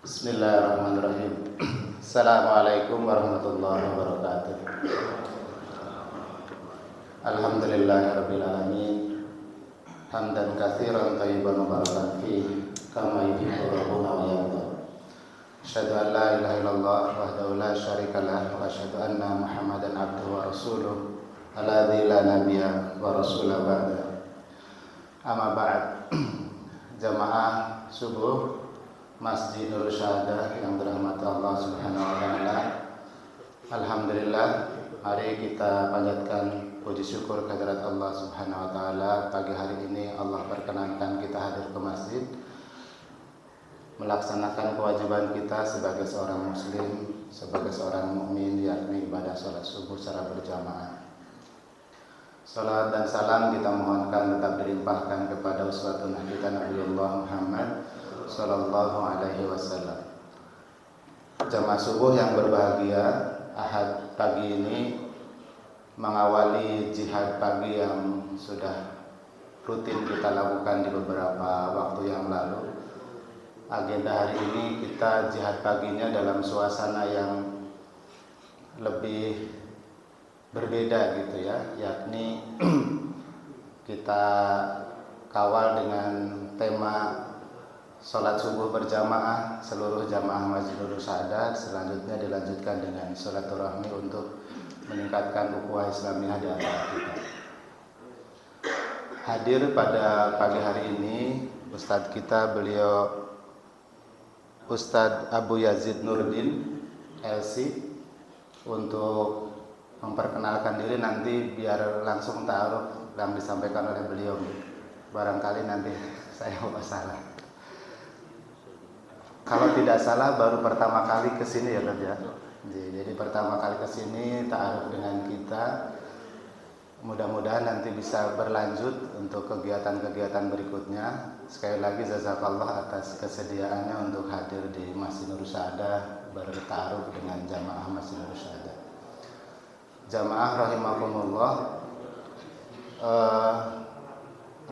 Bismillahirrahmanirrahim. Assalamualaikum warahmatullahi wabarakatuh. Alhamdulillahirabbil alamin. Hamdan katsiran thayyiban mubarakan fihi kama yuhibbu rabbuna wa yarda. Asyhadu an la ilaha illallah wahdahu la syarika lah wa asyhadu anna Muhammadan abduhu wa rasuluh alladzi la nabiyya wa rasula ba'da. Amma ba'd. Jamaah subuh Masjid Nurul Syahadah yang dirahmati Allah Subhanahu wa taala. Alhamdulillah, mari kita panjatkan puji syukur kehadirat Allah Subhanahu wa taala. Pagi hari ini Allah perkenankan kita hadir ke masjid melaksanakan kewajiban kita sebagai seorang muslim, sebagai seorang mukmin, yakni ibadah salat subuh secara berjamaah. Salat dan salam kita mohonkan tetap dilimpahkan kepada uswatun kita Nabiullah Muhammad sallallahu alaihi wasallam. Jamaah subuh yang berbahagia, Ahad pagi ini mengawali jihad pagi yang sudah rutin kita lakukan di beberapa waktu yang lalu. Agenda hari ini kita jihad paginya dalam suasana yang lebih berbeda gitu ya, yakni kita kawal dengan tema sholat subuh berjamaah seluruh jamaah Masjid Nurul Syahadah. Selanjutnya dilanjutkan dengan silaturahmi untuk meningkatkan ukhuwah Islamiyah di antara kita. Hadir pada pagi hari ini Ustadz kita, beliau Ustadz Abu Yazid Nurdin LC, untuk memperkenalkan diri. Nanti biar langsung ta'aruf yang disampaikan oleh beliau. Barangkali nanti saya salah. Kalau tidak salah baru pertama kali ke sini ya, ya. Jadi pertama kali ke sini ta'aruf dengan kita. Mudah-mudahan nanti bisa berlanjut untuk kegiatan-kegiatan berikutnya. Sekali lagi jazakallah atas kesediaannya untuk hadir di Masjid Nurul Syahadah berta'aruf dengan jamaah Masjid Nurul Syahadah. Jamaah rahimakumullah,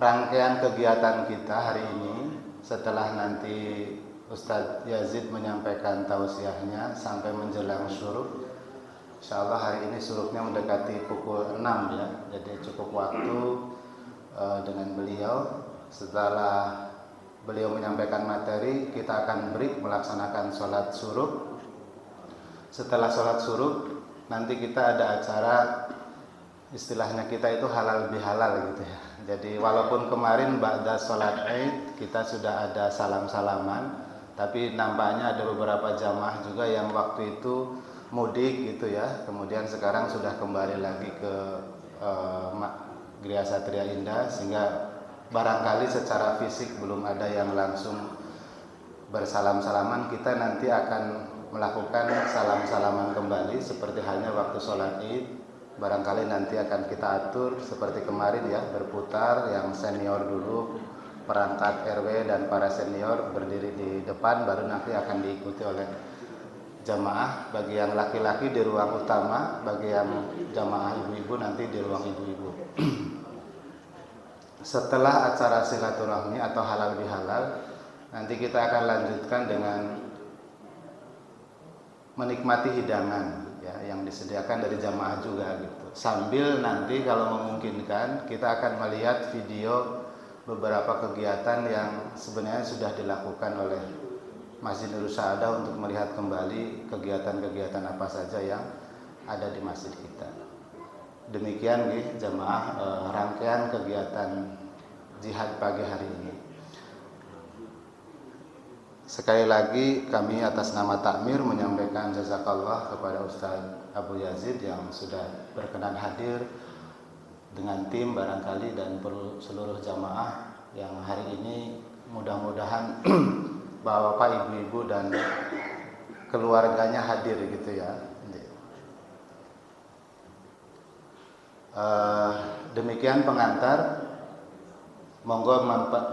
rangkaian kegiatan kita hari ini setelah nanti Ustadz Yazid menyampaikan tausiahnya sampai menjelang syuruk. Insyaallah hari ini syuruknya mendekati pukul 6 ya. Jadi cukup waktu dengan beliau. Setelah beliau menyampaikan materi, kita akan break melaksanakan sholat syuruk. Setelah sholat syuruk, nanti kita ada acara, istilahnya kita itu halal bihalal gitu ya. Jadi walaupun kemarin ba'da sholat Id kita sudah ada salam-salaman, tapi nampaknya ada beberapa jamaah juga yang waktu itu mudik gitu ya. Kemudian sekarang sudah kembali lagi ke Gria Satria Indah, sehingga barangkali secara fisik belum ada yang langsung bersalam-salaman. Kita nanti akan melakukan salam-salaman kembali seperti halnya waktu sholat Id. Barangkali nanti akan kita atur seperti kemarin ya, berputar, yang senior dulu, perangkat RW dan para senior berdiri di depan, baru nanti akan diikuti oleh jamaah. Bagi yang laki-laki di ruang utama, bagi yang jamaah ibu-ibu nanti di ruang ibu-ibu. Setelah acara silaturahmi atau halal bihalal, nanti kita akan lanjutkan dengan menikmati hidangan ya, yang disediakan dari jamaah juga gitu. Sambil nanti kalau memungkinkan kita akan melihat video beberapa kegiatan yang sebenarnya sudah dilakukan oleh Masjid Nurul Syahadah untuk melihat kembali kegiatan-kegiatan apa saja yang ada di masjid kita. Demikian nih jamaah rangkaian kegiatan jihad pagi hari ini. Sekali lagi kami atas nama takmir menyampaikan jazakallah kepada Ustadz Abu Yazid yang sudah berkenan hadir dengan tim barangkali, dan seluruh jamaah yang hari ini mudah-mudahan bapak, ibu-ibu dan keluarganya hadir gitu ya. Demikian pengantar. Monggo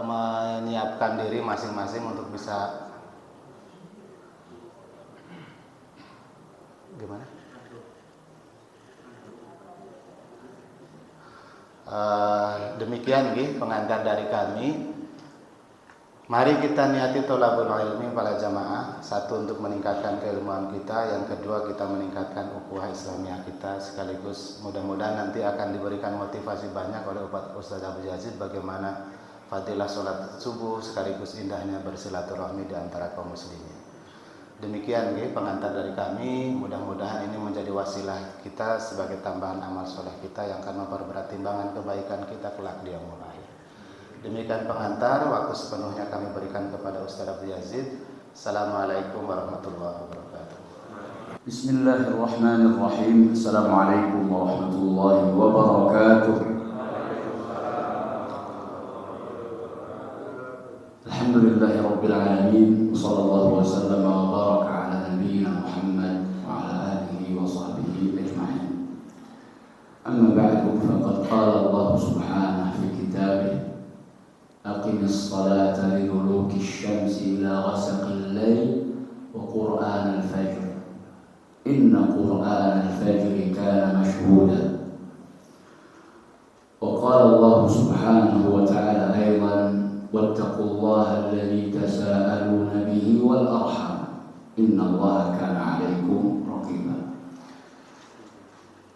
menyiapkan diri masing-masing untuk bisa gimana? Demikian nih pengantar dari kami. Mari kita niati tholabul ilmi para jamaah. Satu, untuk meningkatkan keilmuan kita. Yang kedua, kita meningkatkan ukhuwah Islamiyah kita. Sekaligus mudah-mudahan nanti akan diberikan motivasi banyak oleh Ustaz Abu Yazid bagaimana fadilah sholat subuh sekaligus indahnya bersilaturahmi di antara kaum muslimin. Demikian pengantar dari kami. Mudah-mudahan ini menjadi wasilah kita sebagai tambahan amal soleh kita yang akan memperberat timbangan kebaikan kita kelak di yaumul akhir. Demikian pengantar, waktu sepenuhnya kami berikan kepada Ustaz Abu Yazid. Assalamualaikum warahmatullahi wabarakatuh. Bismillahirrahmanirrahim. Assalamualaikum warahmatullahi wabarakatuh. Alhamdulillahi rabbil alamin. Sallallahu wasallam wa baraka ala nabiyyina Muhammad wa ala alihi wa sahbihi ajma'in. Amma ba'du, faqad qala Allah subhanahu fi kitabih: أقم الصلاة لدلوك الشمس إلى غسق الليل وقرآن الفجر إن قرآن الفجر كان مشهودا. وقال الله سبحانه وتعالى أيضا: واتقوا الله الذي تساءلون به والأرحام إن الله كان عليكم رقيبا.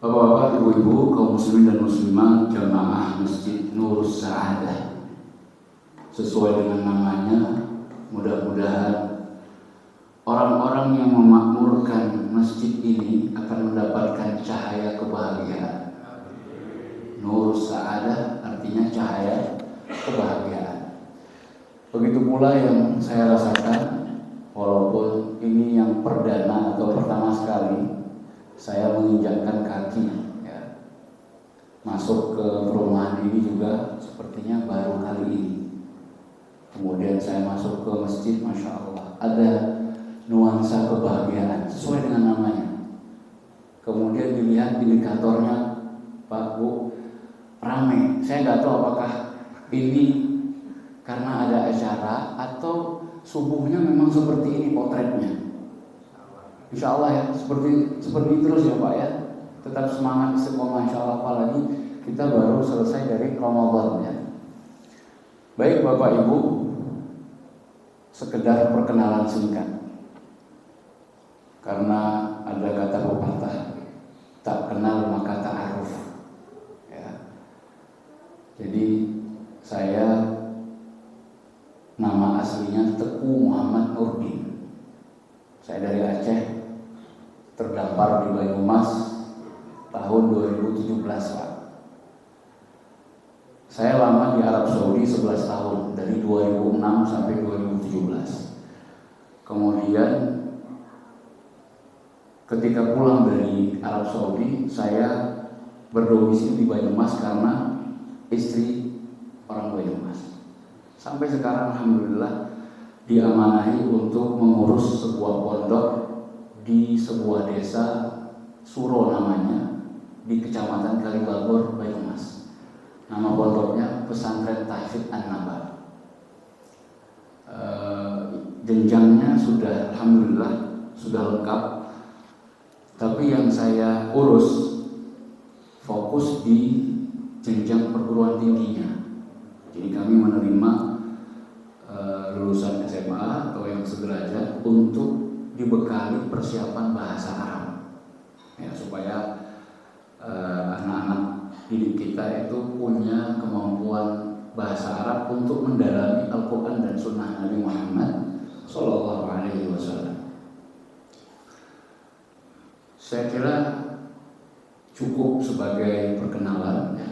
Bapak-bapak, ibu-ibu, kaum muslimin dan muslimat jamaah Masjid Nurus Sa'adah, sesuai dengan namanya, mudah-mudahan orang-orang yang memakmurkan masjid ini akan mendapatkan cahaya kebahagiaan. Nur Sa'adah artinya cahaya kebahagiaan. Begitu pula yang saya rasakan, walaupun ini yang perdana atau pertama sekali saya menginjakkan kaki masuk ke perumahan ini, juga sepertinya baru kali ini. Kemudian saya masuk ke masjid, Masya Allah, ada nuansa kebahagiaan sesuai dengan namanya. Kemudian dilihat indikatornya, Pak, Bu, ramai. Saya nggak tahu apakah ini karena ada acara atau subuhnya memang seperti ini potretnya. Insya Allah ya, seperti terus ya Pak ya. Tetap semangat istiqomah Insya Allah, apalagi kita baru selesai dari Ramadan ya. Baik Bapak Ibu, sekedar perkenalan singkat. Karena ada kata pepatah, tak kenal maka ta'aruf ya. Jadi saya nama aslinya Teku Muhammad Nurdin. Saya dari Aceh, terdampar di Banyumas tahun 2017 Pak. Saya lama di Arab Saudi 11 tahun, dari 2006 sampai 2017. Kemudian ketika pulang dari Arab Saudi, saya berdomisili di Banyumas karena istri orang Banyumas. Sampai sekarang alhamdulillah diamanahi untuk mengurus sebuah pondok di sebuah desa, Suro namanya, di Kecamatan Kalibagor, Banyumas. Nama pondoknya Pesantren Tahfidz An-Naba. Jenjangnya sudah alhamdulillah sudah lengkap. Tapi yang saya urus fokus di jenjang perguruan tingginya. Jadi kami menerima lulusan SMA atau yang sederajat untuk dibekali persiapan bahasa Arab ya, supaya anak-anak didik kita itu punya kemampuan bahasa Arab untuk mendalami Al-Quran dan Sunnah Nabi Muhammad Sallallahu Alaihi Wasallam. Saya kira cukup sebagai perkenalan ya.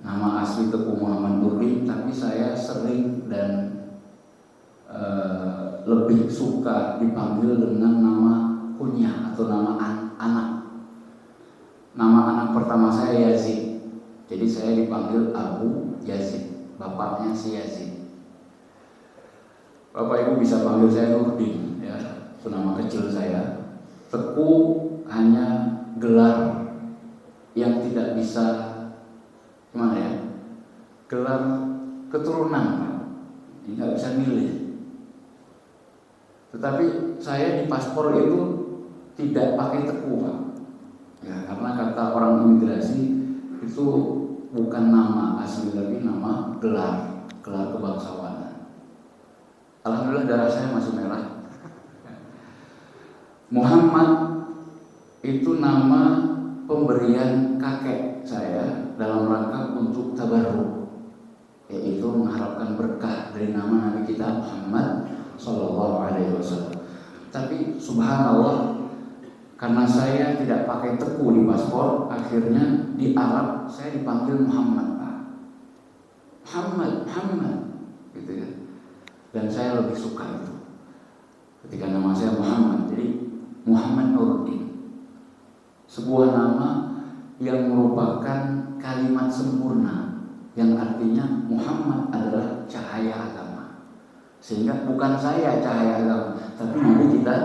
Nama asli Teku Muhammad Nurdin, tapi saya sering dan lebih suka dipanggil dengan nama kunyah atau nama anak. Nama anak pertama saya Yazid. Jadi saya dipanggil Abu Yazid, bapaknya si Yazid. Bapak Ibu bisa panggil saya Nurdin ya, itu nama kecil saya. Teku hanya gelar yang tidak bisa gimana ya, gelar keturunan Pak, nggak bisa milih. Tetapi saya di paspor itu tidak pakai Teku Pak ya, karena kata orang imigrasi itu bukan nama asli, tapi nama gelar kebangsawanan. Alhamdulillah darah saya masih merah. Muhammad itu nama pemberian kakek saya dalam rangka untuk tabarruk, yaitu mengharapkan berkah dari nama Nabi kita Muhammad Sallallahu Alaihi Wasallam. Tapi subhanallah, karena saya tidak pakai teku di paspor, akhirnya di Arab saya dipanggil Muhammad, Muhammad, gitu ya. Dan saya lebih suka itu ketika nama saya Muhammad. Jadi Muhammad Nuruddin, sebuah nama yang merupakan kalimat sempurna, yang artinya Muhammad adalah cahaya agama. Sehingga bukan saya cahaya agama, tapi Nabi kita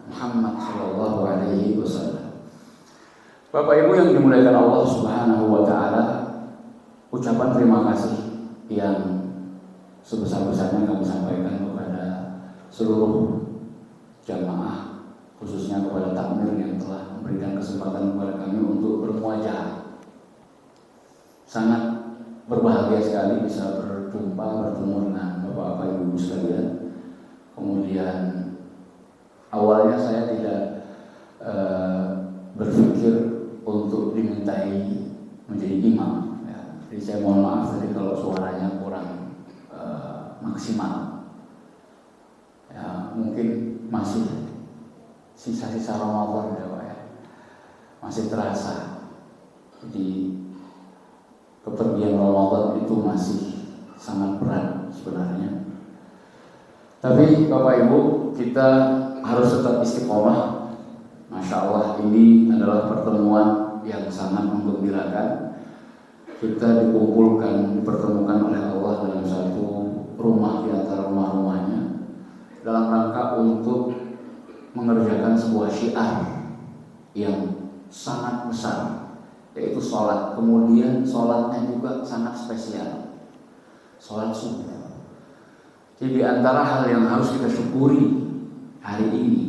Muhammad Shallallahu Alaihi Wasallam. Bapak Ibu yang dimuliakan Allah Subhanahu Wa Taala, ucapan terima kasih yang sebesar-besarnya kami sampaikan kepada seluruh jamaah, khususnya kepada takmir yang telah memberikan kesempatan kepada kami untuk bermuajah. Sangat berbahagia sekali bisa bertemu dengan Bapak-bapak Ibu sekalian. Kemudian awalnya saya tidak berpikir untuk dimintai menjadi imam, ya. Jadi saya mohon maaf tadi kalau suaranya kurang maksimal. Ya, mungkin masih sisa-sisa Ramadan ya Pak ya, masih terasa. Jadi kepergian Ramadan itu masih sangat berat sebenarnya. Tapi Bapak Ibu, kita harus tetap istiqomah. Masya Allah, ini adalah pertemuan yang sangat menggembirakan. Kita dipertemukan oleh Allah dalam satu rumah di antara rumah-rumahnya, dalam rangka untuk mengerjakan sebuah syiar yang sangat besar, yaitu sholat. Kemudian sholatnya juga sangat spesial, sholat subuh. Jadi di antara hal yang harus kita syukuri hari ini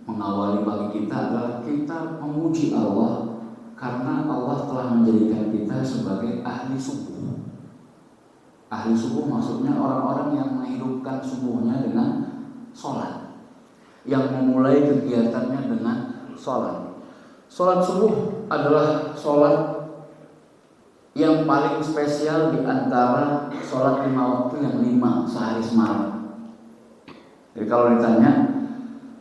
mengawali pagi kita adalah kita memuji Allah, karena Allah telah menjadikan kita sebagai ahli subuh. Ahli subuh maksudnya orang-orang yang menghidupkan subuhnya dengan sholat, yang memulai kegiatannya dengan sholat. Sholat subuh adalah sholat yang paling spesial di antara sholat 5 waktu yang 5 sehari semalam. Jadi kalau ditanya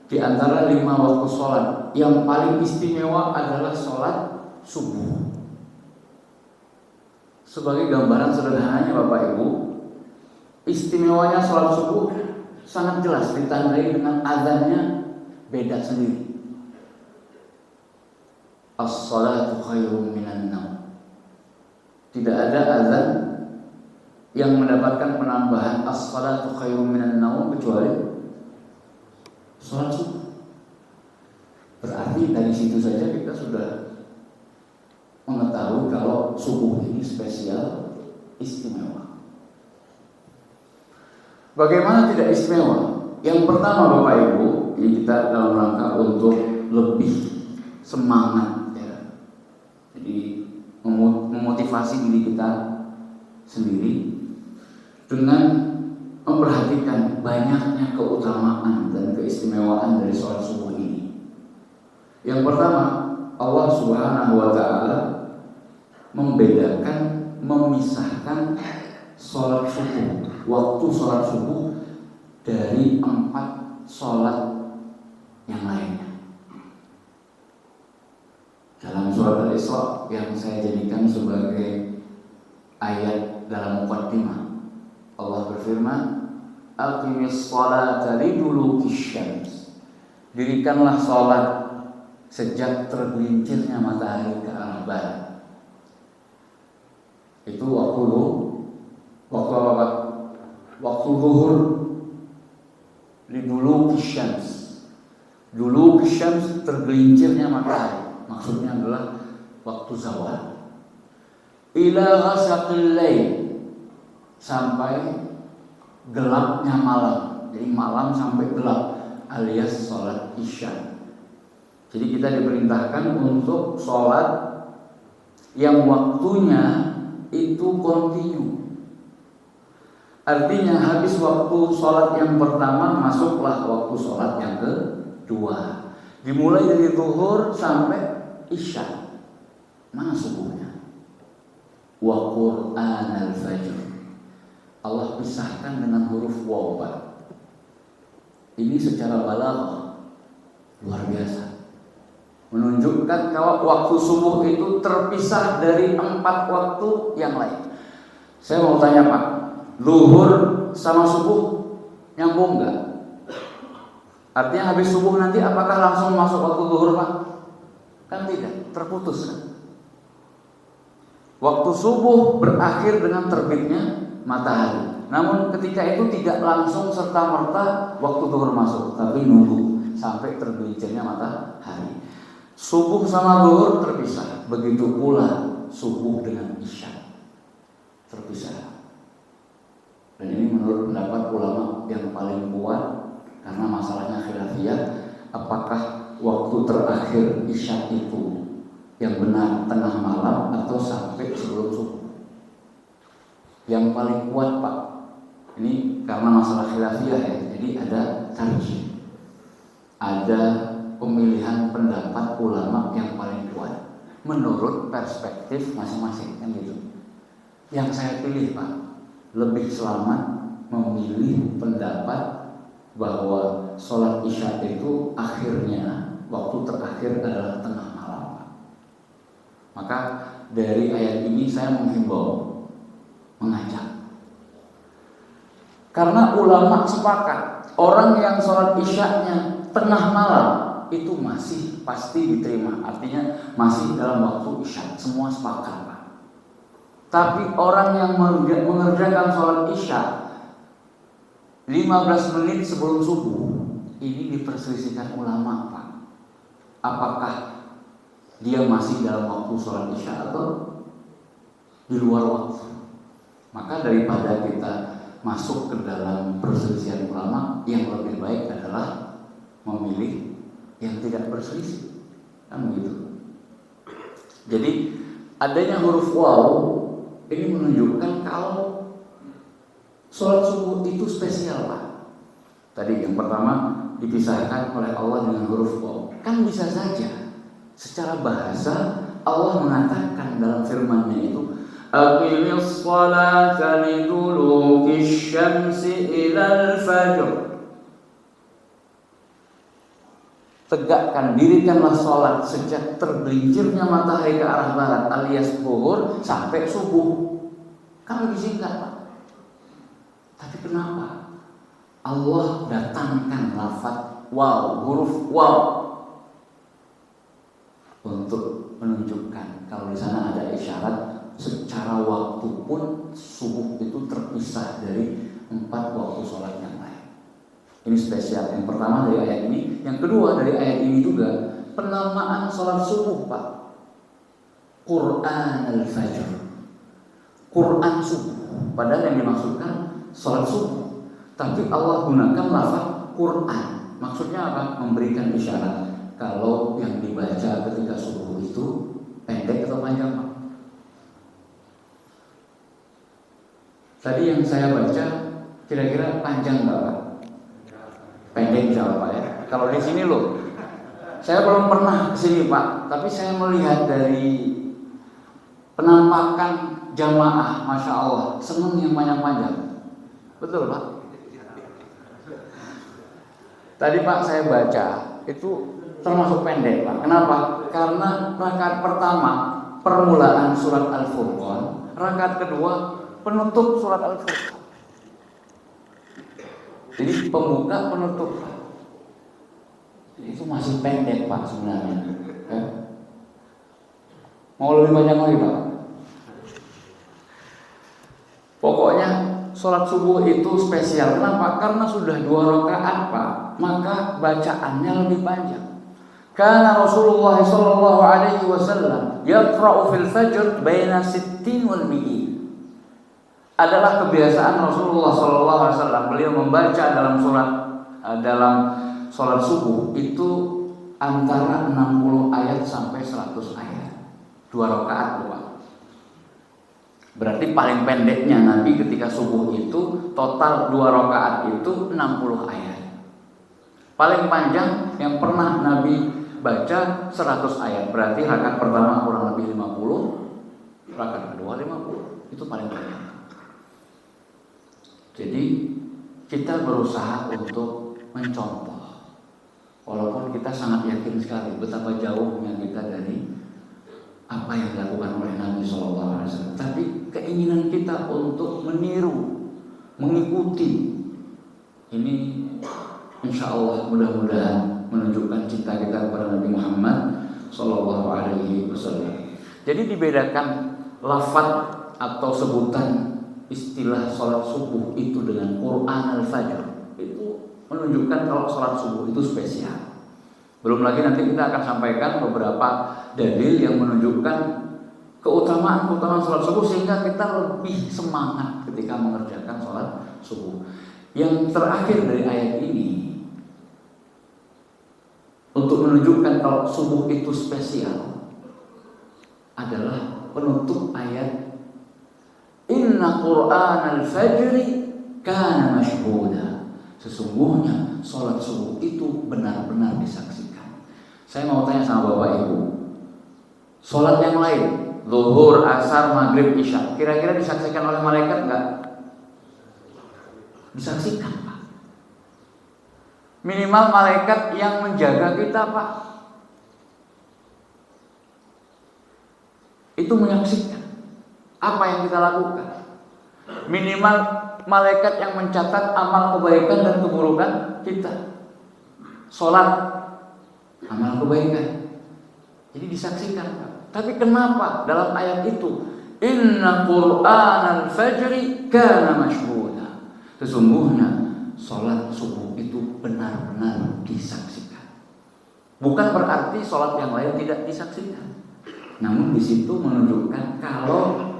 di antara 5 waktu sholat yang paling istimewa adalah sholat subuh. Sebagai gambaran sederhananya Bapak Ibu, istimewanya sholat subuh sangat jelas ditandai dengan azannya beda sendiri. As-salatu khairum minan naum. Tidak ada azan yang mendapatkan penambahan as-salatu khairum minan naum kecuali sholat subuh. Berarti dari situ saja kita sudah mengetahui kalau subuh ini spesial, istimewa. Bagaimana tidak istimewa? Yang pertama Bapak Ibu, ini kita dalam rangka untuk lebih semangat ya. Jadi memotivasi diri kita sendiri dengan memperhatikan banyaknya keutamaan dan keistimewaan dari sholat subuh ini. Yang pertama, Allah Subhanahu wa Ta'ala membedakan, memisahkan sholat subuh, waktu sholat subuh dari 4 sholat yang lainnya. Dalam surat Al-Isra yang saya jadikan sebagai ayat dalam muqaddimah, Allah berfirman, aqimis sholata liduluki syams. Dirikanlah sholat sejak tergelincirnya matahari ke arah barat. Itu waktu apa? Waktu zuhur. Liduluki syams. Duluki syams, tergelincirnya matahari. Maksudnya adalah waktu zawal. Ila ghasaqil lail, sampai gelapnya malam. Jadi malam sampai gelap, alias sholat isya. Jadi kita diperintahkan untuk sholat yang waktunya itu kontinu. Artinya habis waktu sholat yang pertama, masuklah waktu sholat yang kedua. Dimulai dari zuhur sampai isya. Mana subuhnya? Wa Qur'anal fajr. Allah pisahkan dengan huruf waw. Ini secara balaghah luar biasa. Menunjukkan kalau waktu subuh itu terpisah dari 4 waktu yang lain. Saya mau tanya Pak, zuhur sama subuh nyambung nggak? Artinya habis subuh nanti apakah langsung masuk waktu zuhur Pak? Kan tidak, terputus kan? Waktu subuh berakhir dengan terbitnya matahari. Namun ketika itu tidak langsung serta-merta waktu zuhur masuk, tapi nunggu sampai tergelincirnya matahari. Subuh sama zuhur terpisah, begitu pula subuh dengan isya terpisah. Dan ini menurut pendapat ulama yang paling kuat karena masalahnya khilafiyah, apakah waktu terakhir isya itu yang benar tengah malam atau sampai sebelum subuh. Yang paling kuat Pak, ini karena masalah khilafiyah ya, jadi ada tarjih, ada pemilihan pendapat ulama yang paling kuat menurut perspektif masing-masing kan gitu. Yang saya pilih Pak, lebih selamat memilih pendapat bahwa sholat isya itu akhirnya waktu terakhir adalah tengah malam Pak. Maka dari ayat ini saya menghimbau, mengajak, karena ulama sepakat orang yang sholat isyanya tengah malam itu masih pasti diterima, artinya masih dalam waktu isya, semua sepakat Pak. Tapi orang yang mengerjakan sholat isya 15 menit sebelum subuh, ini diperselisihkan ulama Pak. Apakah dia masih dalam waktu sholat isya atau di luar waktu? Maka daripada kita masuk ke dalam perselisihan ulama, yang lebih baik adalah memilih yang tidak berselisih, kan begitu. Jadi adanya huruf waw ini menunjukkan kalau sholat subuh itu spesial Pak. Tadi yang pertama dipisahkan oleh Allah dengan huruf waw. Kan bisa saja secara bahasa Allah mengatakan dalam firman-Nya itu, aqimis sholata lidulukish syamsi ilal fajr. Tegakkan, dirikanlah sholat sejak tergelincirnya matahari ke arah barat alias zuhur sampai subuh. Kan lebih singkat Pak. Tapi kenapa Allah datangkan lafaz waw, huruf waw, untuk menunjukkan kalau di sana ada isyarat secara waktu pun subuh itu terpisah dari 4 waktu sholat yang lain. Ini spesial. Yang pertama dari ayat ini. Yang kedua dari ayat ini juga penamaan sholat subuh Pak. Qur'anal fajr, Quran subuh. Padahal yang dimaksudkan sholat subuh, tapi Allah gunakan lafaz Quran. Maksudnya apa? Memberikan isyarat kalau yang dibaca ketika subuh itu pendek atau panjang Pak. Tadi yang saya baca kira-kira panjang nggak Pak? Pendek jawab Pak ya. Kalau di sini loh, saya belum pernah kesini Pak, tapi saya melihat dari penampakan jamaah, masya Allah, senang yang panjang-panjang. Betul Pak? Tadi Pak saya baca itu termasuk pendek Pak. Kenapa? Karena rakaat pertama permulaan surat Al-Furqan, rakaat kedua penutup surat Al-Furqan. Jadi pembuka penutup itu masih pendek Pak sebenarnya. Ya. Mau lebih banyak lagi Pak? Pokoknya sholat subuh itu spesial. Kenapa? Karena sudah 2 rakaat Pak, maka bacaannya lebih panjang. Karena Rasulullah sallallahu alaihi wasallam yaqra'u fil fajr baina 60 wal 100. Adalah kebiasaan Rasulullah sallallahu alaihi wasallam, beliau membaca dalam sholat subuh itu antara 60 ayat sampai 100 ayat. 2 rakaat Pak. Berarti paling pendeknya Nabi ketika subuh itu total 2 rakaat itu 60 ayat. Paling panjang yang pernah Nabi baca 100 ayat. Berarti rakaat pertama kurang lebih 50, rakaat kedua 50. Itu paling panjang. Jadi kita berusaha untuk mencontoh. Walaupun kita sangat yakin sekali betapa jauhnya kita dari apa yang dilakukan oleh Nabi SAW, tapi keinginan kita untuk meniru, mengikuti, ini insya Allah mudah-mudahan menunjukkan cinta kita kepada Nabi Muhammad SAW. Jadi dibedakan lafaz atau sebutan istilah sholat subuh itu dengan Quran al-Fajr, itu menunjukkan kalau sholat subuh itu spesial. Belum lagi nanti kita akan sampaikan beberapa dalil yang menunjukkan keutamaan sholat subuh sehingga kita lebih semangat ketika mengerjakan sholat subuh. Yang terakhir dari ayat ini untuk menunjukkan kalau subuh itu spesial adalah penutup ayat Inna Qur'an al-Fajri kana mashhuda. Sesungguhnya sholat subuh itu benar-benar disaksikan. Saya mau tanya sama Bapak Ibu, sholat yang lain, zuhur, asar, maghrib, isya, kira-kira disaksikan oleh malaikat enggak? Disaksikan, Pak. Minimal malaikat yang menjaga kita, Pak, itu menyaksikan apa yang kita lakukan. Minimal malaikat yang mencatat amal kebaikan dan keburukan kita. Sholat, amal kebaikan. Jadi disaksikan, Pak. Tapi kenapa dalam ayat itu Inna Qur'an al-Fajri kana mashhuda. Sesungguhnya sholat subuh itu benar-benar disaksikan. Bukan berarti sholat yang lain tidak disaksikan. Namun di situ menunjukkan kalau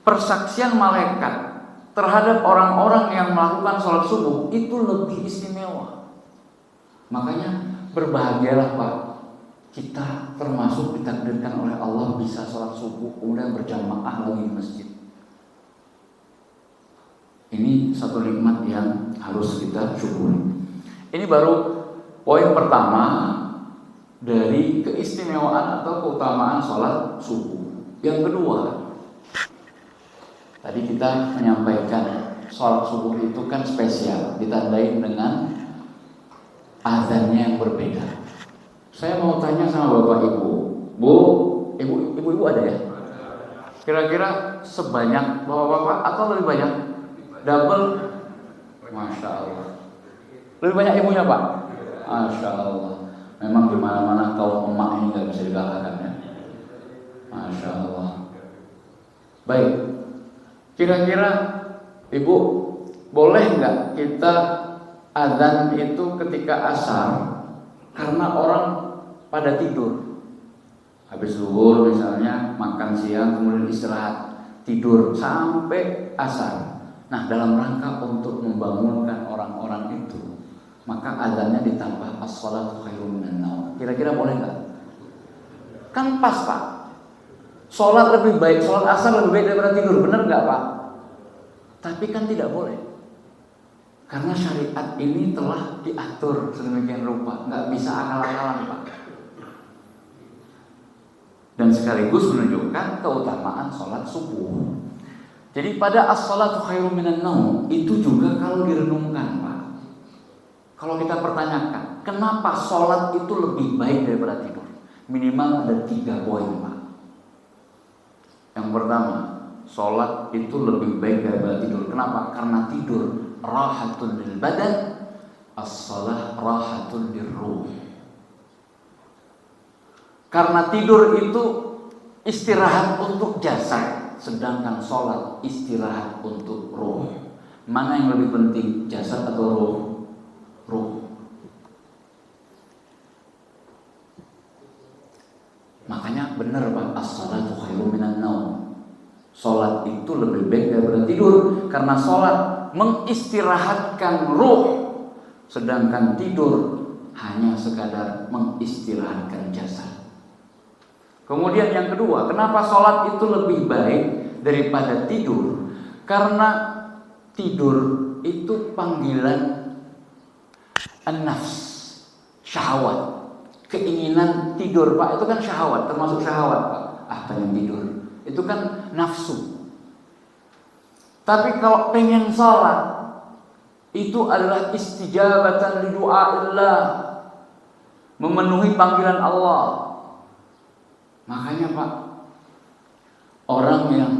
persaksian malaikat terhadap orang-orang yang melakukan sholat subuh itu lebih istimewa. Makanya berbahagialah, Pak, kita termasuk ditakdirkan oleh Allah bisa sholat subuh kemudian berjamaah lagi di masjid. Ini satu nikmat yang harus kita syukuri. Ini baru poin pertama dari keistimewaan atau keutamaan sholat subuh. Yang kedua, tadi kita menyampaikan sholat subuh itu kan spesial, ditandai dengan azannya yang berbeda. Saya mau tanya sama Bapak Ibu, ibu ada ya? Kira-kira sebanyak bapak-bapak atau lebih banyak? Double? Masya Allah. Lebih banyak ibunya, Pak? Masya Allah. Memang di mana-mana kaum emak ini nggak bisa dikalahkan ya. Masya Allah. Baik. Kira-kira Ibu boleh nggak kita azan itu ketika asar karena orang pada tidur, habis zuhur misalnya makan siang kemudian istirahat tidur sampai asar. Nah, dalam rangka untuk membangunkan orang-orang itu, maka azannya ditambah as-shalatu khairun minan naum. Kira-kira boleh nggak? Kan pas, Pak. Sholat lebih baik, sholat asar lebih baik daripada tidur, benar nggak, Pak? Tapi kan tidak boleh, karena syariat ini telah diatur sedemikian rupa, nggak bisa akal-akalan, Pak. Dan sekaligus menunjukkan keutamaan sholat subuh. Jadi pada as-shalatu khairun minan naum itu juga kalau direnungkan, Pak. Kalau kita pertanyakan, kenapa sholat itu lebih baik daripada tidur? Minimal ada 3 poin, Pak. Yang pertama, sholat itu lebih baik daripada tidur. Kenapa? Karena tidur rahatun lil badan, as-shalah rahatun lirruh. Karena tidur itu istirahat untuk jasad, sedangkan sholat istirahat untuk ruh. Mana yang lebih penting, jasad atau ruh? Ruh. Makanya benar, Pak, as-shalatu khairun minan naum. Sholat itu lebih baik daripada tidur, karena sholat mengistirahatkan ruh, sedangkan tidur hanya sekadar mengistirahatkan jasad. Kemudian yang kedua, kenapa sholat itu lebih baik daripada tidur. Karena tidur itu panggilan an-nafs, syahwat. Keinginan tidur, Pak, itu kan syahwat, termasuk syahwat, Pak. Pengen tidur, itu kan nafsu. Tapi kalau pengen sholat, itu adalah istijabatan li du'aillah, memenuhi panggilan Allah. Makanya, Pak, orang yang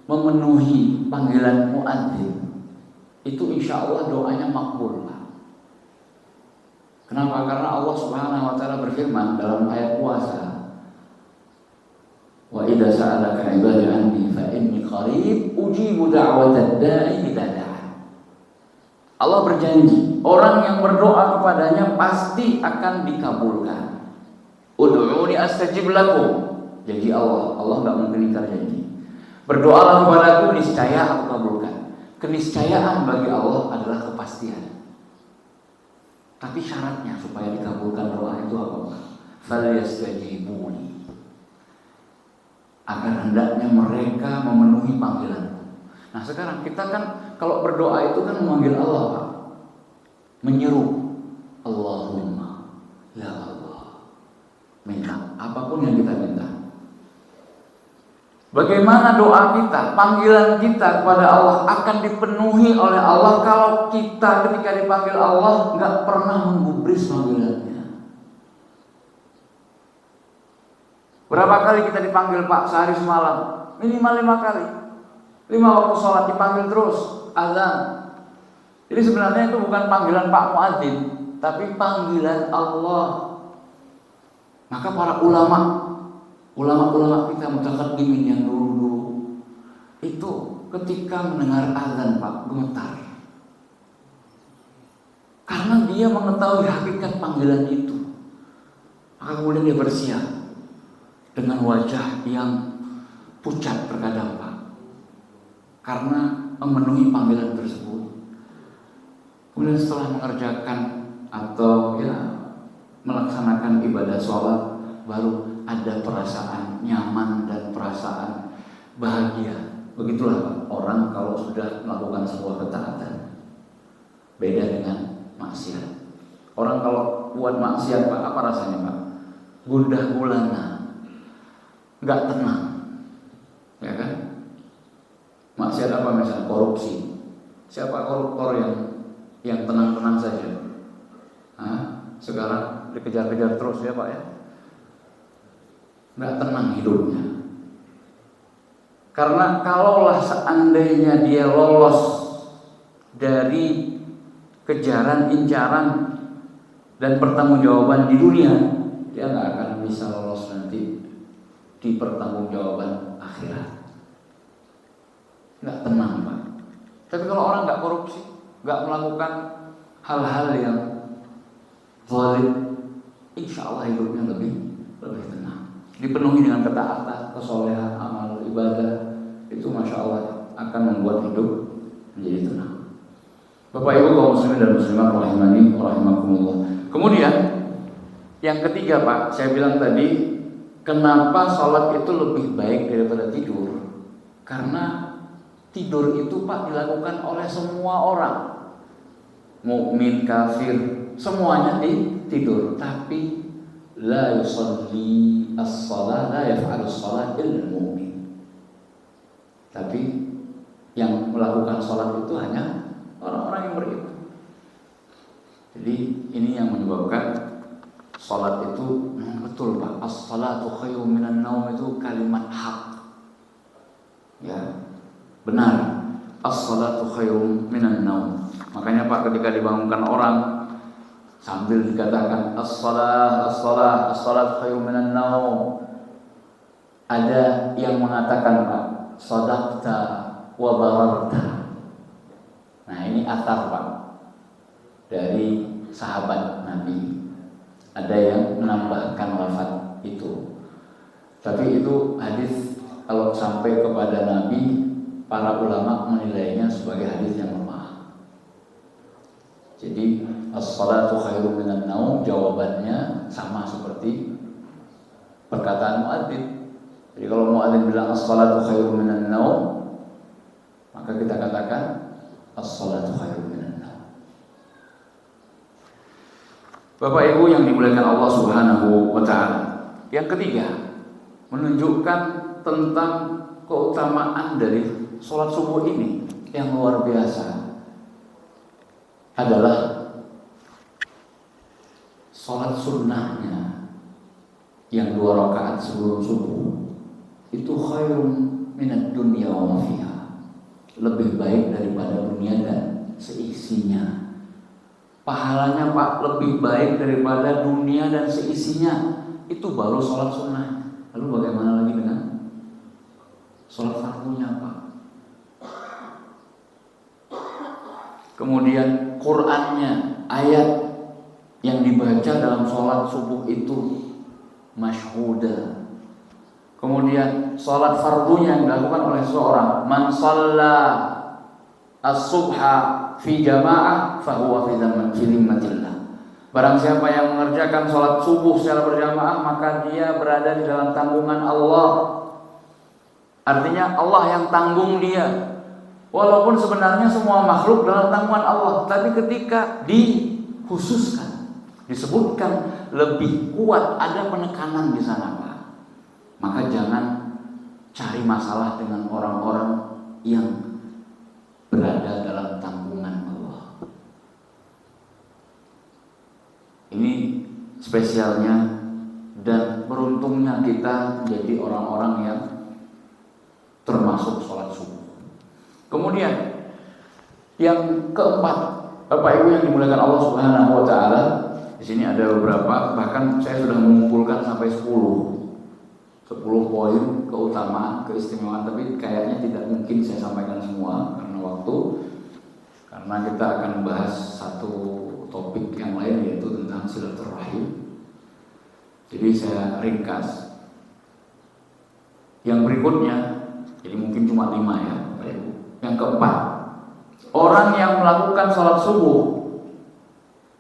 memenuhi panggilan muadzin itu insya Allah doanya makbul, Pak. Kenapa? Karena Allah Subhanahu wa taala berfirman dalam ayat puasa, wa idza sa'alaka 'ibadi 'anni fa inni qarib ujibu da'watad da'i idza da'a. Allah berjanji, orang yang berdoa kepadanya pasti akan dikabulkan. Ud'uuni astajib lakum. Janji Allah enggak mungkin ingkar janji. Berdoalah kepadaku, niscaya aku kabulkan. Keniscayaan bagi Allah adalah kepastian. Tapi syaratnya supaya dikabulkan doa itu apa? Falyastajibuni. Agar hendaknya mereka memenuhi panggilanku. Nah sekarang kita kan kalau berdoa itu kan memanggil Allah, Pak. Menyeru, Allahumma, ya Allah. Minta apapun yang kita minta. Bagaimana doa kita, panggilan kita kepada Allah akan dipenuhi oleh Allah kalau kita ketika dipanggil Allah nggak pernah menggubris panggilannya. Berapa kali kita dipanggil, Pak, sehari semalam? Minimal 5 kali. 5 waktu sholat dipanggil terus, azan. Jadi sebenarnya itu bukan panggilan Pak Muadzin, tapi panggilan Allah. Maka para ulama kita mutaqaddimin yang dulu itu ketika mendengar azan, Pak, gemetar. Karena dia mengetahui hakikat panggilan itu. Maka kemudian dia bersiap dengan wajah yang pucat terkadang, Pak, karena memenuhi panggilan tersebut. Kemudian setelah mengerjakan atau melaksanakan ibadah sholat, baru ada perasaan nyaman dan perasaan bahagia. Begitulah, Pak, orang kalau sudah melakukan sebuah ketaatan. Beda dengan maksiat. Orang kalau buat maksiat, Pak, apa rasanya, Pak? Gundah gulana, nggak tenang, ya kan? Maksiat apa misalnya? Korupsi. Siapa koruptor yang tenang-tenang saja? Sekarang dikejar-kejar terus, ya Pak, ya? Nggak tenang hidupnya. Karena kalaulah seandainya dia lolos dari kejaran, incaran, dan pertanggungjawaban di dunia, dia nggak akan bisa lolos nanti di pertanggungjawaban akhirat. Nggak tenang, Pak. Tapi kalau orang nggak korupsi, nggak melakukan hal-hal yang zalim, insya Allah hidupnya lebih tenang. Dipenuhi dengan ketaatan, kesolehan, amal ibadah, itu masya Allah akan membuat hidup menjadi tenang. Bapak Ibu kaum muslimin dan muslimat rahimani rahimakumullah. Kemudian yang ketiga, Pak, saya bilang tadi, kenapa sholat itu lebih baik daripada tidur? Karena tidur itu, Pak, dilakukan oleh semua orang, mukmin, kafir, semuanya tidur. Tapi la yusalli as-salat, la yaf'alu as-salat illa al-mu'min. Tapi yang melakukan sholat itu hanya orang-orang yang beriman. Jadi ini yang menyebabkan sholat itu betul, Pak. As-salatu khairun minan naum itu kalimat hak. Ya, benar. As-salatu khairun minan naum. Makanya, Pak, ketika dibangunkan orang sambil dikatakan as-salat khairun minan naum, ada yang mengatakan, Pak, shadaqta wa bararta. Nah, ini athar, Pak, dari sahabat Nabi. Ada yang menambahkan lafaz itu. Tapi itu hadis kalau sampai kepada Nabi, para ulama menilainya sebagai hadis yang lemah. Jadi as-salatu khairum minan naum jawabannya sama seperti perkataan muadzin. Jadi kalau muadzin bilang as-salatu khairun minan naum, maka kita katakan as-salatu khairun minan naum. Bapak Ibu yang dimuliakan Allah Subhanahu wa taala. Yang ketiga, menunjukkan tentang keutamaan dari sholat subuh ini yang luar biasa adalah sholat sunnahnya yang 2 rakaat sebelum subuh itu khairun minad dunya wa ma fiha, lebih baik daripada dunia dan seisinya. Pahalanya Pak lebih baik daripada dunia dan seisinya. Itu baru sholat sunnah. Lalu bagaimana lagi dengan sholat fardunya Pak? Kemudian Qur'annya, ayat yang dibaca dalam sholat subuh itu masyhuda. Kemudian sholat fardunya yang dilakukan oleh seorang, man shalla as-subha fi jama'ah fahuwa fi dhimmatillah. Barang siapa yang mengerjakan sholat subuh secara berjamaah, maka dia berada di dalam tanggungan Allah. Artinya Allah yang tanggung dia. Walaupun sebenarnya semua makhluk dalam tanggungan Allah, tapi ketika dikhususkan, disebutkan lebih kuat, ada penekanan di sana Pak. Maka jangan cari masalah dengan orang-orang yang berada dalam tanggungan Allah. Ini spesialnya dan beruntungnya kita menjadi orang-orang yang termasuk sholat subuh. Kemudian yang keempat, Bapak Ibu yang dimuliakan Allah Subhanahu wa taala, di sini ada beberapa, bahkan saya sudah mengumpulkan sampai 10 poin keutamaan, keistimewaan, tapi kayaknya tidak mungkin saya sampaikan semua karena waktu. Karena kita akan membahas satu topik yang lain, yaitu tentang silaturahim. Jadi saya ringkas. Yang berikutnya, jadi mungkin cuma 5 ya Bapak Ibu. Yang keempat, orang yang melakukan sholat subuh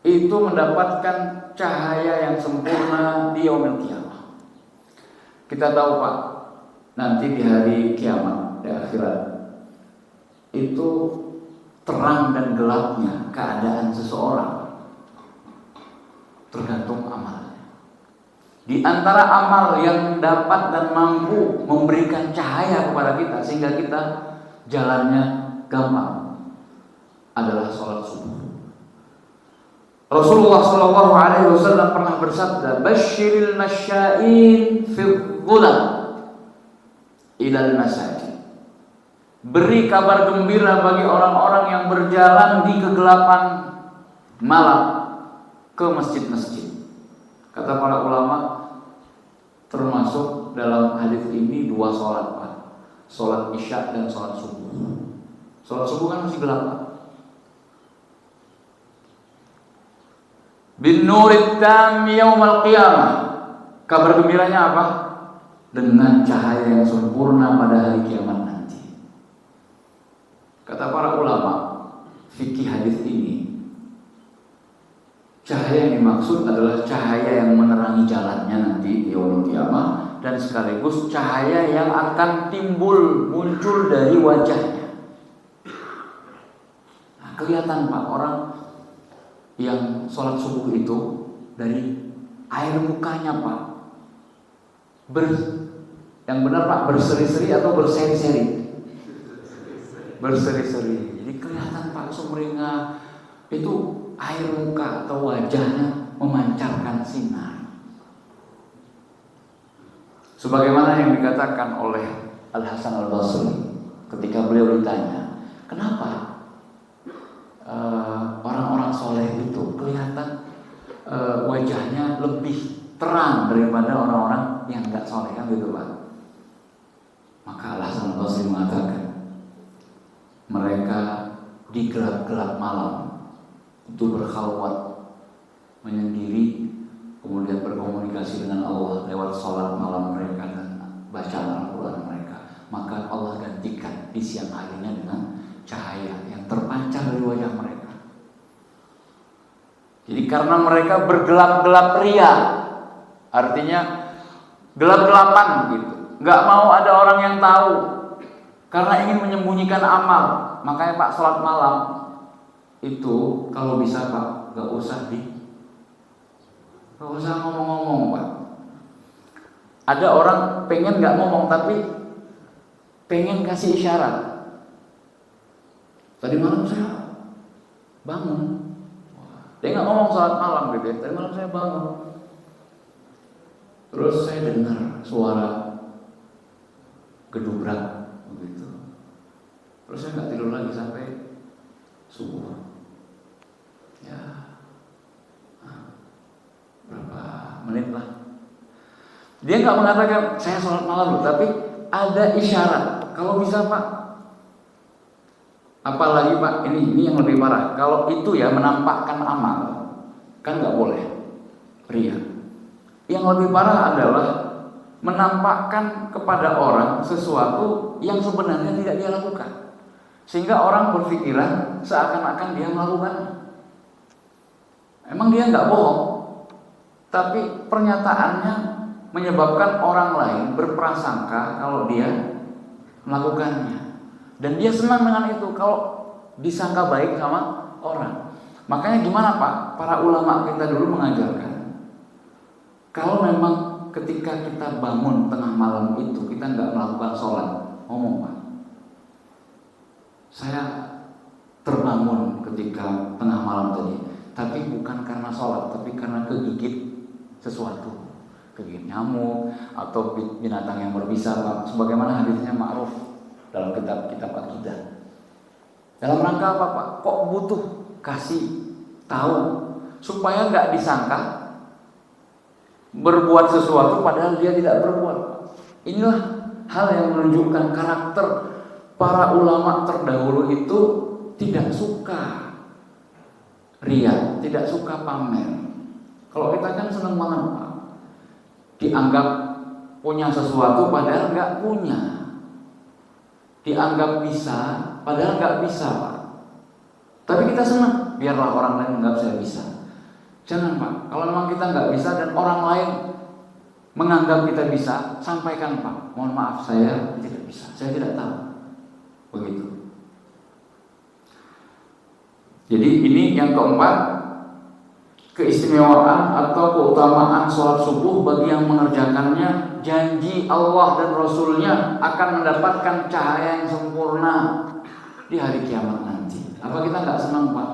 itu mendapatkan cahaya yang sempurna di yaumil qiyamah. Kita tahu Pak, nanti di hari kiamat, di akhirat, itu terang dan gelapnya keadaan seseorang tergantung amalnya. Di antara amal yang dapat dan mampu memberikan cahaya kepada kita sehingga kita jalannya gampang adalah sholat subuh. Rasulullah Shallallahu Alaihi Wasallam pernah bersabda, "Bashiril masya'in fil dhulam ilal masajid." Beri kabar gembira bagi orang-orang yang berjalan di kegelapan malam ke masjid-masjid. Kata para ulama, termasuk dalam hadis ini 2 sholat Pak, sholat isya dan sholat subuh. Sholat subuh kan masih gelap Pak. Bin nurit tam yaumal qiyamah. Kabar gembiranya apa? Dengan cahaya yang sempurna pada hari kiamat nanti. Kata para ulama fikih hadis ini, cahaya yang dimaksud adalah cahaya yang menerangi jalannya nanti di yaumul qiyamah, dan sekaligus cahaya yang akan muncul dari wajahnya. Nah, kelihatan Pak, orang yang sholat subuh itu dari air mukanya Pak, yang benar Pak, berseri-seri atau berseri-seri? Berseri-seri. Jadi kelihatan Pak sumringah itu air muka atau wajahnya memancarkan sinar. Sebagaimana yang dikatakan oleh Al-Hasan Al-Basri ketika beliau ditanya, kenapa orang-orang soleh itu kelihatan wajahnya lebih terang daripada orang-orang yang enggak soleh, kan gitu Pak? Maka Al-Hasan Al-Basri mengatakan, mereka di gelap-gelap malam itu berkhalwat, menyendiri, kemudian berkomunikasi dengan Allah lewat sholat malam mereka dan bacaan Al-Quran mereka. Maka Allah gantikan di siang harinya dengan cahaya yang terpancar dari wajah mereka. Jadi karena mereka bergelap-gelap ria, artinya gelap-gelapan gitu, nggak mau ada orang yang tahu karena ingin menyembunyikan amal. Makanya Pak, sholat malam itu kalau bisa Pak nggak usah ngomong-ngomong Pak. Ada orang pengen nggak ngomong tapi pengen kasih isyarat. Tadi malam saya bangun. Dia nggak ngomong sholat malam gitu ya. Tadi malam saya bangun. Terus saya dengar suara gedubrak begitu. Terus saya nggak tidur lagi sampai subuh. Ya, berapa menit lah. Dia nggak mengatakan saya sholat malam loh, tapi ada isyarat. Kalau bisa Pak, apalagi Pak, ini yang lebih parah. Kalau itu ya menampakkan amal, kan nggak boleh ria. Yang lebih parah adalah menampakkan kepada orang sesuatu yang sebenarnya tidak dia lakukan, sehingga orang berpikiran seakan-akan dia melakukannya. Emang dia nggak bohong, tapi pernyataannya menyebabkan orang lain berprasangka kalau dia melakukannya, dan dia senang dengan itu kalau disangka baik sama orang. Makanya gimana Pak, para ulama kita dulu mengajarkan, kalau memang ketika kita bangun tengah malam itu kita nggak melakukan sholat, ngomong Pak, saya terbangun ketika tengah malam tadi, tapi bukan karena sholat, tapi karena kegigit sesuatu, kegigit nyamuk atau binatang yang berbisa Pak, sebagaimana hadisnya ma'ruf dalam kitab akidah. Dalam rangka apa Pak? Kok butuh kasih tahu supaya nggak disangka berbuat sesuatu padahal dia tidak berbuat. Inilah hal yang menunjukkan karakter para ulama terdahulu itu tidak suka ria, tidak suka pamer. Kalau kita kan senang banget Pak, dianggap punya sesuatu padahal nggak punya, dianggap bisa padahal nggak bisa Pak. Tapi kita senang, biarlah orang lain menganggap saya bisa. Jangan Pak, kalau memang kita nggak bisa dan orang lain menganggap kita bisa, sampaikan Pak, mohon maaf saya tidak bisa, saya tidak tahu. Begitu. Jadi ini yang keempat, keistimewaan atau keutamaan sholat subuh bagi yang mengerjakannya. Janji Allah dan Rasulnya akan mendapatkan cahaya yang sempurna di hari kiamat nanti. Apa kita nggak senang Pak?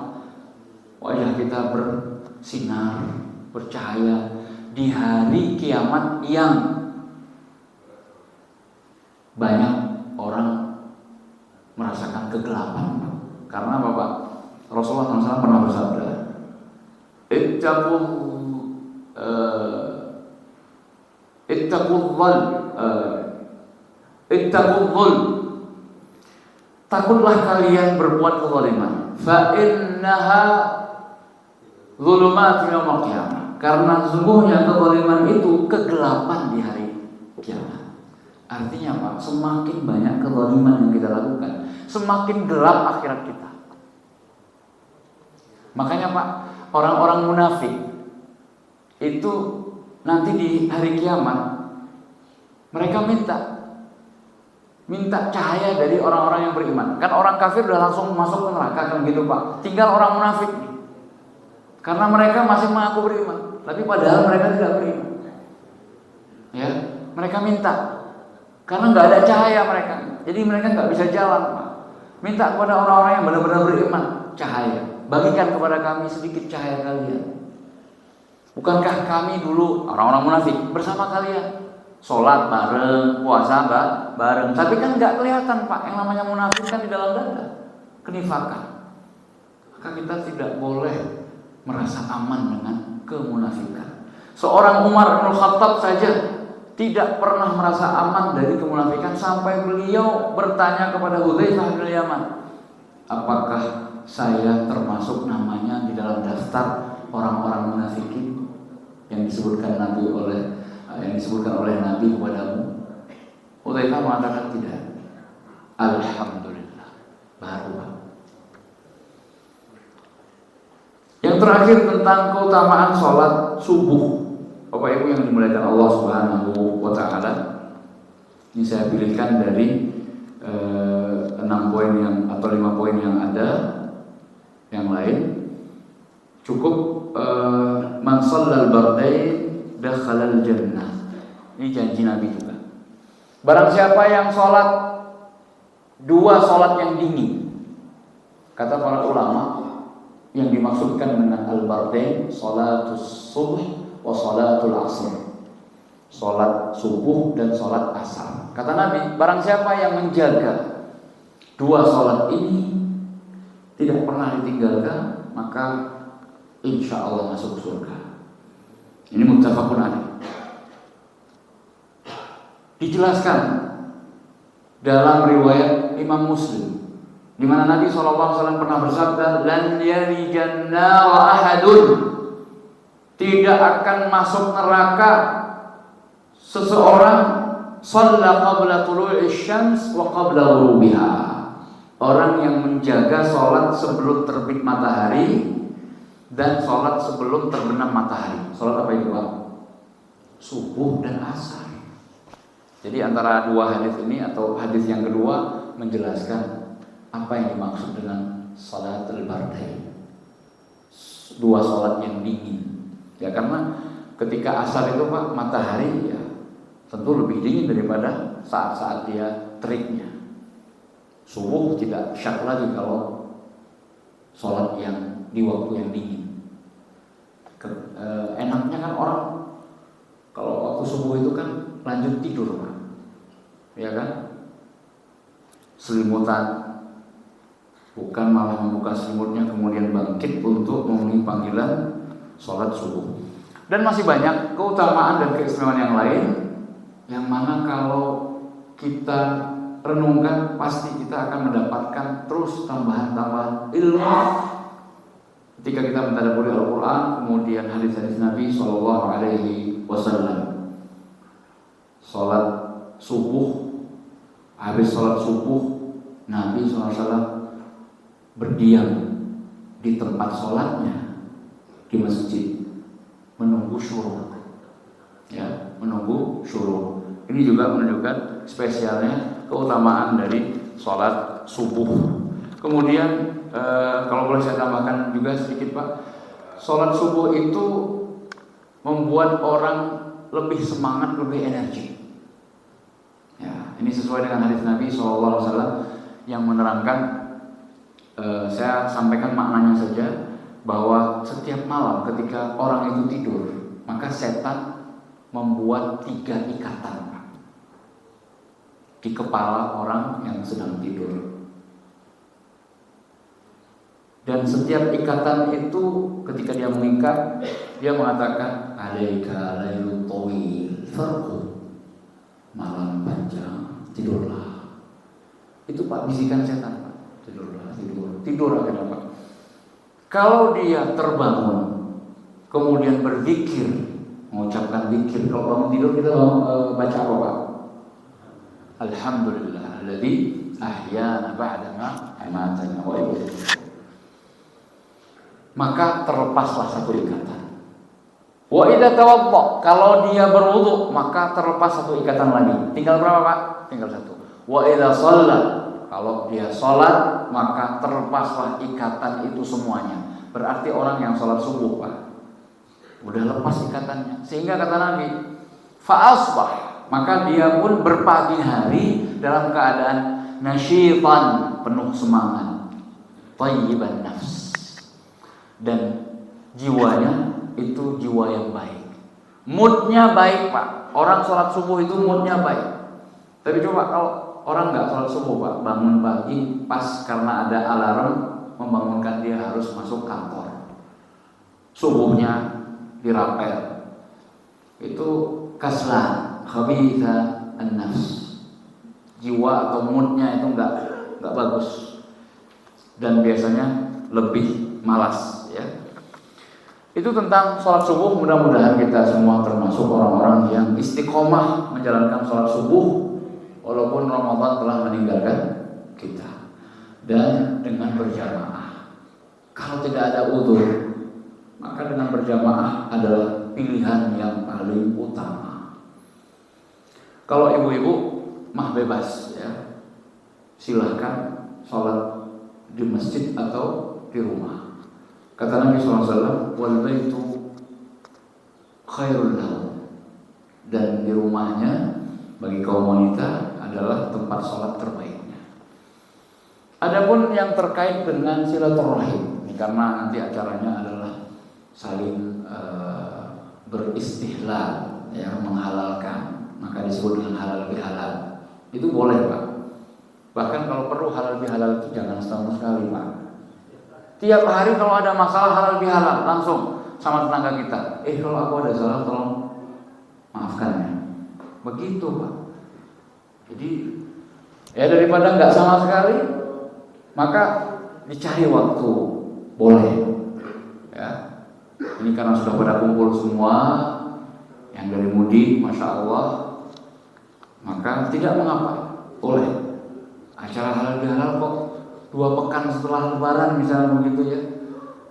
Wajah kita bersinar, bercahaya di hari kiamat yang banyak orang merasakan kegelapan. Karena Bapak Rasulullah SAW pernah bersabda, ittaqul takutlah kalian berbuat kezaliman, fa innaha dzulumatun yaumil qiyamah, karena sesungguhnya kezaliman itu kegelapan di hari kiamat. Artinya Pak, semakin banyak kezaliman yang kita lakukan, semakin gelap akhirat kita. Makanya Pak, orang-orang munafik itu nanti di hari kiamat mereka minta cahaya dari orang-orang yang beriman. Kan orang kafir udah langsung masuk ke neraka kan gitu Pak. Tinggal orang munafik nih. Karena mereka masih mengaku beriman, tapi padahal mereka tidak beriman. Ya, mereka minta karena nggak ada cahaya mereka. Jadi mereka nggak bisa jalan Pak. Minta kepada orang-orang yang benar-benar beriman cahaya. Bagikan kepada kami sedikit cahaya kalian. Bukankah kami dulu orang-orang munafik bersama kalian, sholat bareng, puasa bareng, tapi kan nggak kelihatan Pak. Yang namanya munafik kan di dalam dada, kenifakan. Maka kita tidak boleh merasa aman dengan kemunafikan. Seorang Umar bin Khattab saja tidak pernah merasa aman dari kemunafikan sampai beliau bertanya kepada Hudzaifah bin Yaman, apakah saya termasuk namanya di dalam daftar orang-orang munafikin yang disebutkan oleh Nabi kepadamu? Hudzaifah mengatakan tidak. Alhamdulillah, baru Pak. Yang terakhir tentang keutamaan sholat subuh, Bapak Ibu yang dimuliakan Allah Subhanahu wa Ta'ala. Ini saya pilihkan dari 6 poin yang atau 5 poin yang ada. Yang lain cukup man shallal bardain dakhalal jannah. Ini janji Nabi juga. Barang siapa yang sholat 2 sholat yang dingin, kata para ulama, yang dimaksudkan dengan al-bardain sholatus subuh wa sholatul asr, sholat subuh dan sholat asar. Kata Nabi, barang siapa yang menjaga 2 sholat ini tidak pernah ditinggalkan, maka insya Allah masuk surga. Ini muttafaqun alaih. Dijelaskan dalam riwayat Imam Muslim, di mana Nabi SAW pernah bersabda, lan yalijan nara ahadun, tidak akan masuk neraka seseorang shalla qabla tulu'i syams wa qabla ghurubiha, orang yang menjaga sholat sebelum terbit matahari dan sholat sebelum terbenam matahari. Sholat apa itu Pak? Subuh dan asar. Jadi antara 2 hadis ini atau hadis yang kedua menjelaskan apa yang dimaksud dengan sholatul bardain, 2 sholat yang dingin. Ya karena ketika asar itu Pak, matahari ya tentu lebih dingin daripada saat-saat dia teriknya. Subuh tidak syak lagi kalau sholat yang di waktu yang dingin. Enaknya kan orang kalau waktu subuh itu kan lanjut tidur Pak, ya kan? Selimutan, bukan malah membuka selimutnya kemudian bangkit untuk memenuhi panggilan sholat subuh. Dan masih banyak keutamaan dan keistimewaan yang lain, yang mana kalau kita renungkan pasti kita akan mendapatkan terus tambahan-tambahan ilmu ketika kita mentadabburi Al-Quran, kemudian hadis-hadis Nabi Shallallahu Alaihi Wasallam. Sholat subuh, habis sholat subuh Nabi SAW berdiam di tempat sholatnya di masjid menunggu syuruq, ya, menunggu syuruq. Ini juga menunjukkan spesialnya keutamaan dari sholat subuh. Kemudian kalau boleh saya tambahkan juga sedikit Pak, sholat subuh itu membuat orang lebih semangat, lebih energi. Ya, ini sesuai dengan hadis Nabi SAW yang menerangkan, saya sampaikan maknanya saja, bahwa setiap malam ketika orang itu tidur, maka setan membuat 3 ikatan di kepala orang yang sedang tidur. Dan setiap ikatan itu ketika dia mengikat, dia mengatakan alaika lailun tawil farqu, malam panjang, tidurlah. Itu Pak bisikan setan Pak, tidurlah, tidur akhirnya Pak. Kalau dia terbangun kemudian berzikir, mengucapkan zikir, kalau bangun tidur kita baca apa Pak? Alhamdulillah alladzi ahyana ba'dama amatana wa ilayhi. Maka terlepaslah 1 ikatan. Wa idza tawadda, kalau dia berwudu maka terlepas 1 ikatan lagi. Tinggal berapa Pak? Tinggal 1. Wa idza shalla, kalau dia sholat maka terlepaslah ikatan itu semuanya. Berarti orang yang sholat subuh Pak udah lepas ikatannya. Sehingga kata Nabi, fa asbah, maka dia pun berpagi hari dalam keadaan nasyitan, penuh semangat, thayyiban nafs, dan jiwanya itu jiwa yang baik, moodnya baik Pak. Orang sholat subuh itu moodnya baik. Tapi coba kalau orang nggak sholat subuh Pak, bangun pagi pas karena ada alarm membangunkan dia harus masuk kantor, subuhnya dirapel, itu kaslan, khabitha an-nafs, jiwa atau moodnya itu nggak bagus, dan biasanya lebih malas, ya. Itu tentang sholat subuh. Mudah-mudahan kita semua termasuk orang-orang yang istiqomah menjalankan sholat subuh walaupun Ramadan telah meninggalkan kita, dan dengan berjamaah. Kalau tidak ada udzur, maka dengan berjamaah adalah pilihan yang paling utama. Kalau ibu-ibu mah bebas ya. Silahkan sholat di masjid atau di rumah. Kata Nabi SAW, wal baitu khairul lahu, dan di rumahnya bagi kaum wanita adalah tempat sholat terbaiknya. Adapun yang terkait dengan silaturahim, karena nanti acaranya adalah saling beristihlal, ya, menghalalkan, maka disebut dengan halal bihalal. Itu boleh Pak. Bahkan kalau perlu halal bihalal itu jangan setahun sekali Pak. Tiap hari kalau ada masalah halal bihalal langsung sama tetangga kita. Kalau aku ada salah tolong maafkan ya. Begitu Pak. Jadi ya daripada nggak sama sekali, maka dicari waktu. Boleh. Ya. Ini karena sudah pada kumpul semua yang dari mudik, masya Allah, maka tidak mengapa. Boleh. Acara halal bihalal kok 2 pekan setelah lebaran misalnya begitu ya.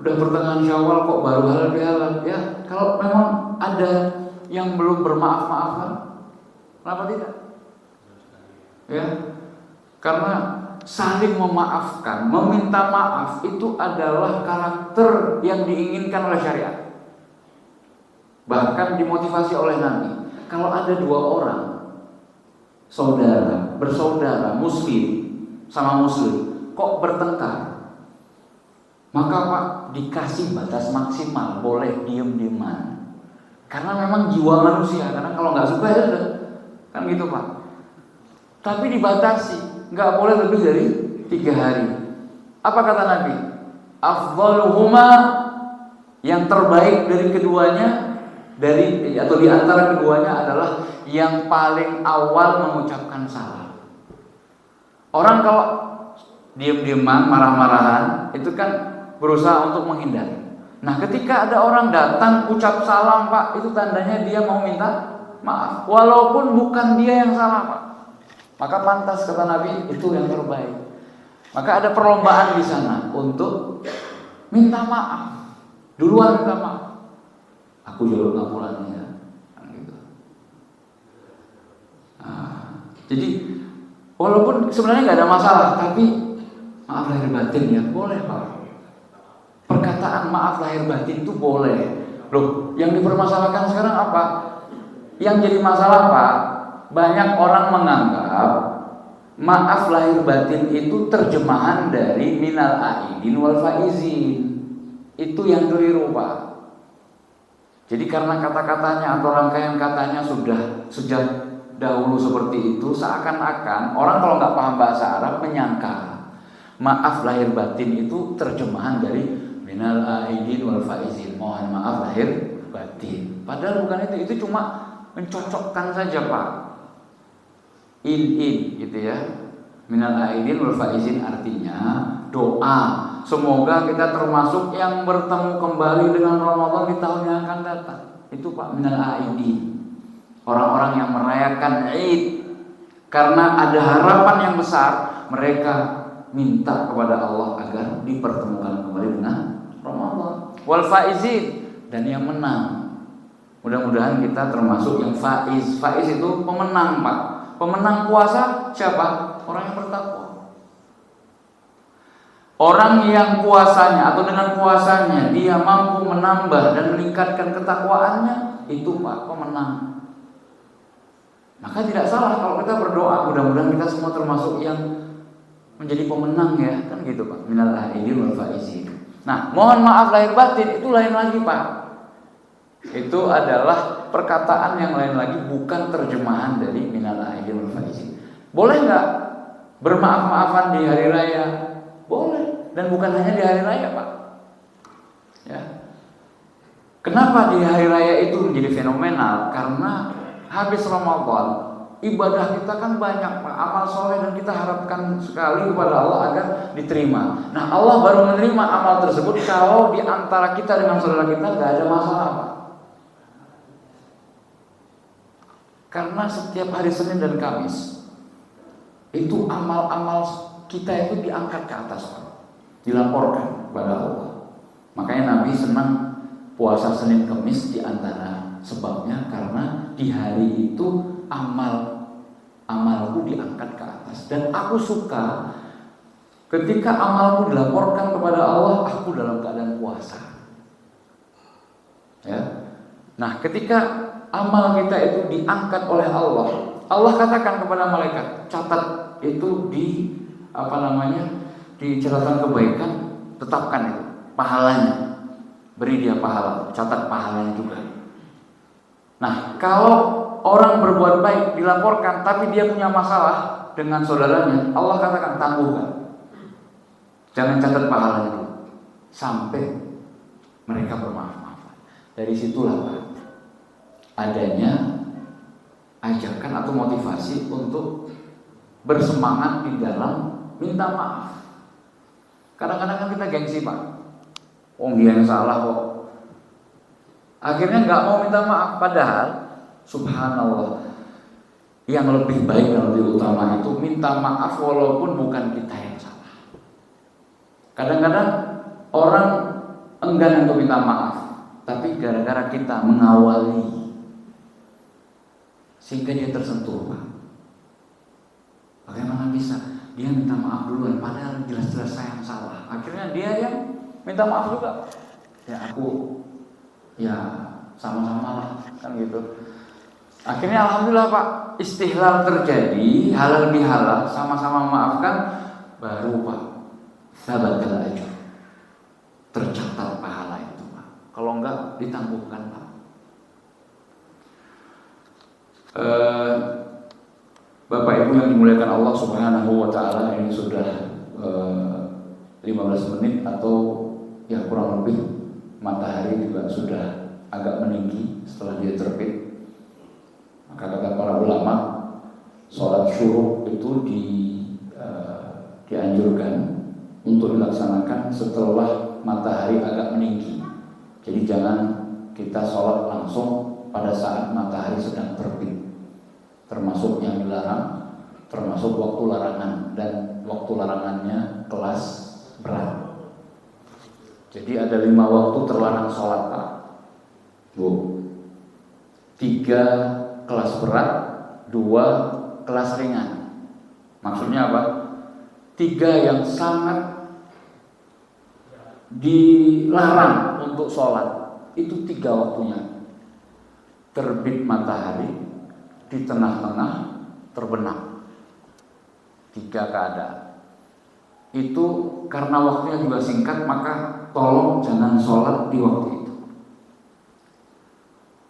Udah pertengahan Syawal kok baru halal bihalal. Ya, kalau memang ada yang belum bermaaf-maafan, kenapa tidak? Ya. Karena saling memaafkan, meminta maaf itu adalah karakter yang diinginkan oleh syariat. Bahkan dimotivasi oleh Nabi. Kalau ada 2 orang bersaudara muslim sama muslim kok bertengkar, maka Pak dikasih batas maksimal, boleh diem-dieman, karena memang jiwa manusia, karena kalau nggak suka ya udah, kan gitu Pak. Tapi dibatasi, nggak boleh lebih dari 3 hari. Apa kata Nabi? Afdaluhuma, yang terbaik dari keduanya, atau di antara keduanya adalah yang paling awal mengucapkan salam. Orang kalau diam-diaman, marah-marahan, itu kan berusaha untuk menghindar. Nah, ketika ada orang datang ucap salam Pak, itu tandanya dia mau minta maaf, walaupun bukan dia yang salah Pak. Maka pantas kata Nabi itu yang terbaik. Maka ada perlombaan di sana untuk minta maaf. Duluan minta maaf. Aku jalur ngapulannya. Gitu. Jadi walaupun sebenarnya nggak ada masalah, tapi maaf lahir batin ya boleh Pak. Perkataan maaf lahir batin itu boleh. Loh, yang dipermasalahkan sekarang apa? Yang jadi masalah Pak, banyak orang menganggap maaf lahir batin itu terjemahan dari minal aidin wal faizin. Itu yang keliru Pak. Jadi karena kata-katanya atau rangkaian katanya sudah sejak dahulu seperti itu, seakan-akan orang kalau nggak paham bahasa Arab menyangka maaf lahir batin itu terjemahan dari minal aidin wal faizin, mohon maaf lahir batin. Padahal bukan itu cuma mencocokkan saja Pak. In gitu ya. Minal aidin wal faizin artinya doa. Semoga kita termasuk yang bertemu kembali dengan Ramadan di tahun yang akan datang. Itu Pak, minal aidin. Orang-orang yang merayakan Id karena ada harapan yang besar, mereka minta kepada Allah agar dipertemukan kembali dengan Ramadan. Wal faizin, dan yang menang. Mudah-mudahan kita termasuk yang faiz. Faiz itu pemenang Pak. Pemenang puasa siapa? Orang yang bertakwa. Orang yang puasanya atau dengan puasanya dia mampu menambah dan meningkatkan ketakwaannya, itu Pak pemenang. Maka tidak salah kalau kita berdoa, mudah-mudahan kita semua termasuk yang menjadi pemenang ya, kan gitu Pak. Minal aidin wal faizin. Nah, mohon maaf lahir batin itu lain lagi Pak. Itu adalah perkataan yang lain lagi, bukan terjemahan dari minal aidin wal faizin. Boleh nggak bermaaf-maafan di hari raya? Boleh, dan bukan hanya di hari raya Pak. Ya. Kenapa di hari raya itu menjadi fenomenal? Karena habis Ramadan ibadah kita kan banyak Pak, amal soleh, dan kita harapkan sekali kepada Allah agar diterima. Nah, Allah baru menerima amal tersebut kalau di antara kita dengan saudara kita nggak ada masalah Pak. Karena setiap hari Senin dan Kamis itu amal-amal kita itu diangkat ke atas Pak, dilaporkan kepada Allah. Makanya Nabi senang puasa Senin Kamis, di antara sebabnya karena di hari itu amalku amalmu diangkat ke atas. Dan aku suka ketika amalmu dilaporkan kepada Allah, aku dalam keadaan puasa. Ya. Nah, ketika amal kita itu diangkat oleh Allah, Allah katakan kepada malaikat, catat itu di di catatan kebaikan, tetapkan itu pahalanya, beri dia pahala, catat pahalanya juga. Nah, kalau orang berbuat baik dilaporkan tapi dia punya masalah dengan saudaranya, Allah katakan tangguhkan, jangan catat pahalanya dulu sampai mereka bermaaf-maafan. Dari situlah Pak, adanya ajakan atau motivasi untuk bersemangat di dalam minta maaf. Kadang-kadang kan kita gengsi Pak, dia yang salah kok. Akhirnya nggak mau minta maaf, padahal subhanallah yang lebih baik dan lebih utama itu minta maaf walaupun bukan kita yang salah. Kadang-kadang orang enggan untuk minta maaf, tapi gara-gara kita mengawali sehingga dia tersentuh Pak. Bagaimana bisa dia minta maaf duluan padahal jelas-jelas saya yang salah. Akhirnya dia yang minta maaf juga. Ya aku ya sama-sama lah kan gitu. Akhirnya alhamdulillah Pak, istihlal terjadi, halal bihalal, sama-sama maafkan, baru Pak sabatul ajr, tercatat pahala itu Pak. Kalau enggak ditangguhkan Pak. Bapak Ibu yang dimuliakan Allah Subhanahu wa taala, ini sudah 15 menit atau ya kurang lebih, matahari juga sudah agak meninggi setelah dia terbit. Maka kata para ulama, sholat syuruk itu dianjurkan untuk dilaksanakan setelah matahari agak meninggi. Jadi jangan kita sholat langsung pada saat matahari sedang terbit. Termasuk yang dilarang, termasuk waktu larangan, dan waktu larangannya kelas berat. Jadi ada 5 waktu terlarang sholat Pak, Bu. 3 kelas berat, 2 kelas ringan. Maksudnya apa? 3 yang sangat dilarang untuk sholat, itu 3 waktunya. Terbit matahari, di tengah-tengah, terbenam. 3 keadaan. Itu karena waktunya juga singkat, maka tolong jangan sholat di waktu itu.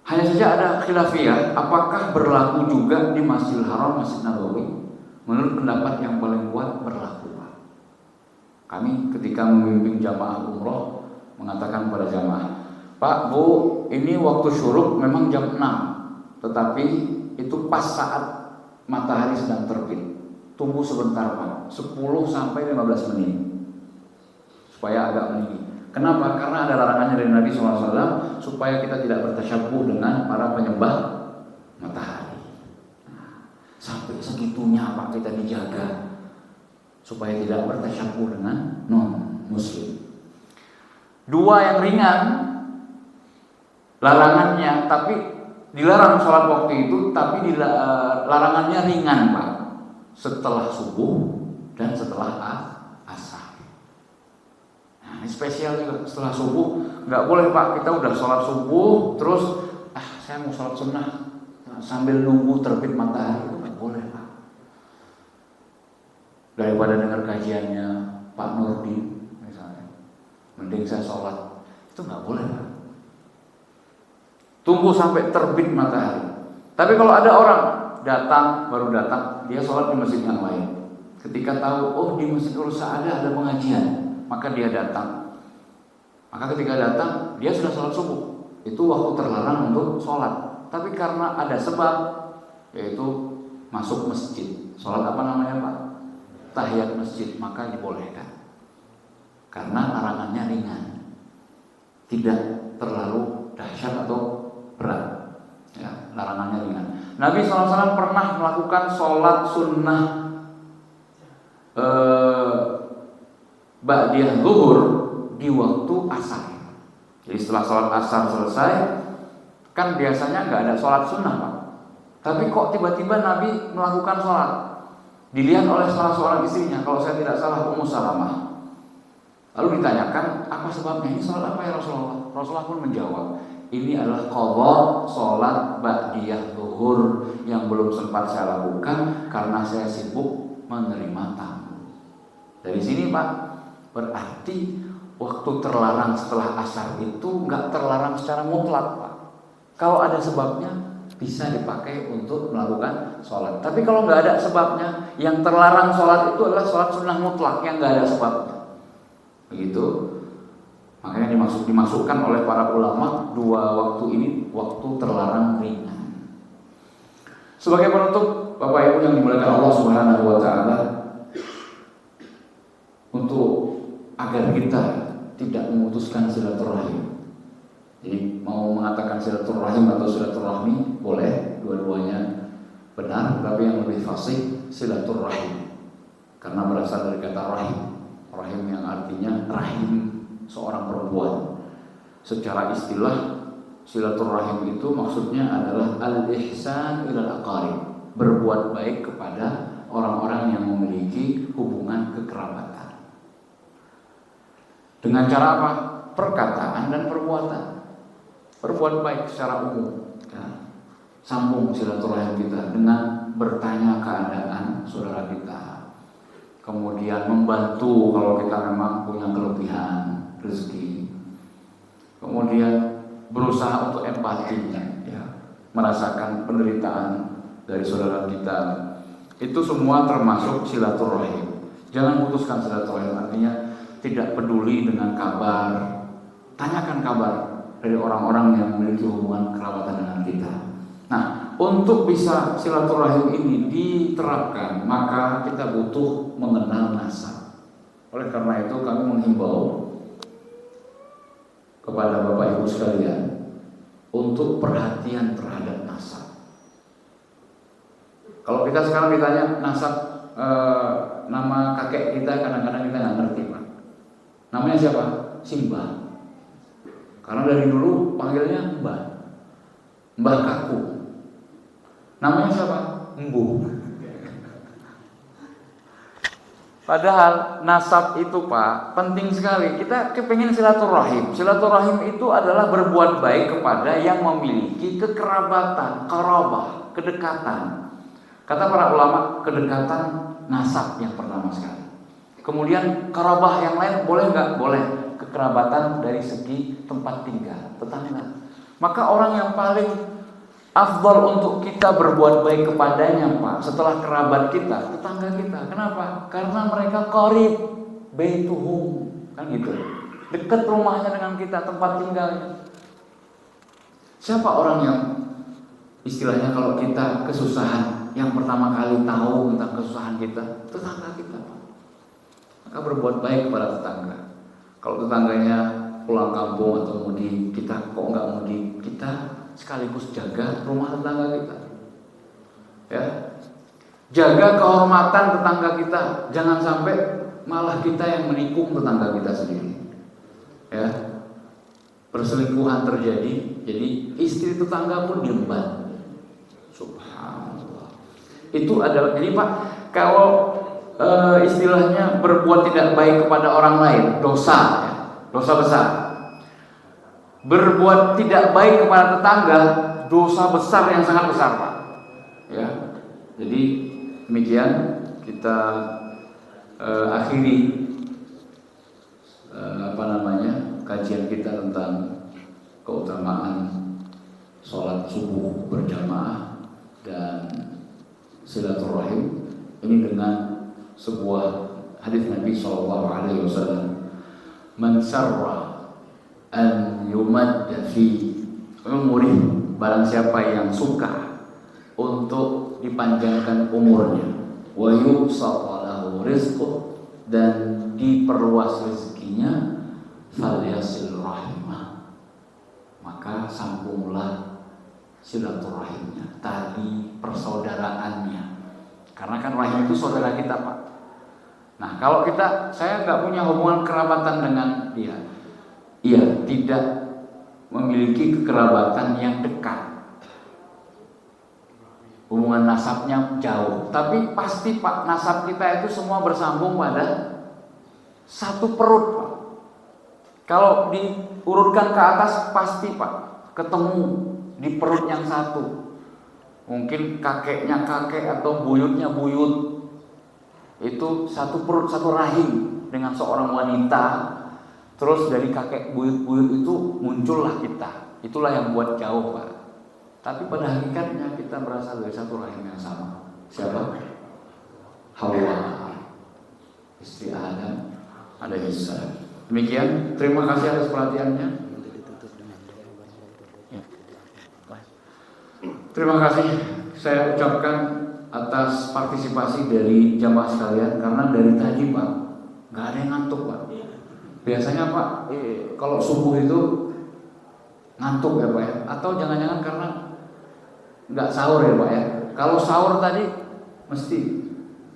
Hanya saja ada khilafiyah, apakah berlaku juga di Masjidil Haram, Masjid Nabawi? Menurut pendapat yang paling kuat berlaku. Kami ketika memimpin jamaah umroh mengatakan kepada jamaah, Pak, Bu, ini waktu syuruk memang jam 6, tetapi itu pas saat matahari sedang terbit. Tunggu sebentar Pak, 10 sampai 15 menit supaya agak meninggi. Kenapa? Karena ada larangannya dari Nabi SAW supaya kita tidak bertasyabuh dengan para penyembah matahari. Sampai segitunya Pak kita dijaga supaya tidak bertasyabuh dengan non-muslim. 2 yang ringan larangannya, tapi dilarang sholat waktu itu, tapi larangannya ringan Pak, setelah subuh dan setelah asar. Nah, ini spesial juga, setelah subuh nggak boleh Pak, kita udah sholat subuh terus saya mau sholat sunnah sambil nunggu terbit matahari, itu nggak boleh Pak. Daripada dengar kajiannya Pak Nurdin misalnya, mending saya sholat, itu nggak boleh Pak. Tunggu sampai terbit matahari. Tapi kalau ada orang baru datang, dia sholat di masjid yang lain. Ketika tahu, di Masjid Ursa ada pengajian, maka dia datang. Maka ketika datang, dia sudah sholat subuh. Itu waktu terlarang untuk sholat. Tapi karena ada sebab, yaitu masuk masjid. Sholat apa namanya Pak? Tahiyat masjid, maka dibolehkan. Karena larangannya ringan, tidak terlalu dahsyat atau berat, ya, larangannya ringan. Nabi SAW pernah melakukan sholat sunnah ba'diyah zuhur di waktu asar. Jadi setelah sholat asar selesai, kan biasanya nggak ada sholat sunnah Pak. Tapi kok tiba-tiba Nabi melakukan sholat? Dilihat oleh salah seorang istrinya, kalau saya tidak salah Ummu Salamah. Lalu ditanyakan, apa sebabnya? Ini sholat apa ya Rasulullah? Rasulullah pun menjawab, ini adalah qadha sholat ba'diyah zuhur yang belum sempat saya lakukan karena saya sibuk menerima tamu. Dari sini Pak, berarti waktu terlarang setelah asar itu nggak terlarang secara mutlak Pak. Kalau ada sebabnya bisa dipakai untuk melakukan sholat. Tapi kalau nggak ada sebabnya, yang terlarang sholat itu adalah sholat sunnah mutlak yang nggak ada sebabnya. Begitu. Makanya dimasukkan oleh para ulama dua waktu ini waktu terlarang ringan. Sebagai penutup, Bapak Ibu yang dimuliakan Allah Subhanahu wa taala, untuk agar kita tidak memutuskan silaturahim. Jadi mau mengatakan silaturahim atau silaturahmi boleh, dua-duanya benar, tapi yang lebih fasih silaturahim. Karena berasal dari kata rahim. Rahim yang artinya rahim seorang perempuan. Secara istilah silaturahim itu maksudnya adalah al-ihsan ilal aqarib, berbuat baik kepada orang-orang yang memiliki hubungan kekerabatan. Dengan cara apa? Perkataan dan perbuatan. Berbuat baik secara umum. Ya. Sambung silaturahim kita dengan bertanya keadaan saudara kita. Kemudian membantu kalau kita memang punya kelebihan rezeki. Kemudian berusaha untuk empati, ya, merasakan penderitaan dari saudara kita. Itu semua termasuk silaturahim. Jangan putuskan silaturahim, artinya tidak peduli dengan kabar. Tanyakan kabar dari orang-orang yang memiliki hubungan kerabatan dengan kita. Nah, untuk bisa silaturahim ini diterapkan, maka kita butuh mengenal nasab. Oleh karena itu kami menghimbau kepada Bapak Ibu sekalian untuk perhatian terhadap nasab. Kalau kita sekarang ditanya nasab nama kakek kita, kadang-kadang kita nggak ngerti Pak. Namanya siapa? Simbah. Karena dari dulu panggilnya Mbah. Mbah Kaku. Namanya siapa? Embu. Padahal nasab itu Pak penting sekali. Kita kepengen silaturahim. Silaturahim itu adalah berbuat baik kepada yang memiliki kekerabatan, qarabah, kedekatan. Kata para ulama, kedekatan nasab yang pertama sekali. Kemudian qarabah yang lain boleh nggak? Boleh. Kekerabatan dari segi tempat tinggal, tetangga. Maka orang yang paling afdal untuk kita berbuat baik kepadanya Pak, setelah kerabat kita, tetangga kita. Kenapa? Karena mereka qarib baituhum, kan gitu. Dekat rumahnya dengan kita, tempat tinggalnya. Siapa orang yang istilahnya kalau kita kesusahan, yang pertama kali tahu tentang kesusahan kita? Tetangga kita Pak. Maka berbuat baik kepada tetangga. Kalau tetangganya pulang kampung atau mudik, kita kok nggak mudik, kita sekaligus jaga rumah tetangga kita, ya, jaga kehormatan tetangga kita, jangan sampai malah kita yang menikung tetangga kita sendiri, ya, perselingkuhan terjadi, jadi istri tetangga pun diemban, subhanallah. Itu adalah, jadi Pak, kalau istilahnya berbuat tidak baik kepada orang lain, dosa, ya, dosa besar. Berbuat tidak baik kepada tetangga, dosa besar yang sangat besar Pak. Ya, jadi demikian kita akhiri kajian kita tentang keutamaan sholat subuh berjamaah dan silaturahim ini dengan sebuah hadis Nabi SAW. Man sarra an yumadda fi umurih, barang siapa yang suka untuk dipanjangkan umurnya, wa yubsata lahu rizquh, dan diperluas rezekinya, falyasil rahimah, maka sambunglah silaturahimnya, tali persaudaraannya. Karena kan rahim itu saudara kita Pak. Nah kalau saya nggak punya hubungan kerabatan dengan dia, ia tidak memiliki kekerabatan yang dekat. hubungan nasabnya jauh, tapi pasti Pak, nasab kita itu semua bersambung pada satu perut Pak. Kalau diurutkan ke atas pasti Pak ketemu di perut yang satu. Mungkin kakeknya kakek atau buyutnya buyut, itu satu perut, satu rahim dengan seorang wanita. Terus dari kakek buyut-buyut itu muncullah kita. Itulah yang buat jauh Pak. Tapi pada hakikatnya kita berasal dari satu rahim yang sama. Siapa? Hawa, istri Adam alaihissalam. Demikian, terima kasih atas perhatiannya. Terima kasih saya ucapkan atas partisipasi dari jamaah sekalian, karena dari tadi Pak nggak ada yang ngantuk Pak. Biasanya Pak kalau subuh itu ngantuk ya Pak ya, atau jangan-jangan karena nggak sahur ya Pak ya. Kalau sahur tadi mesti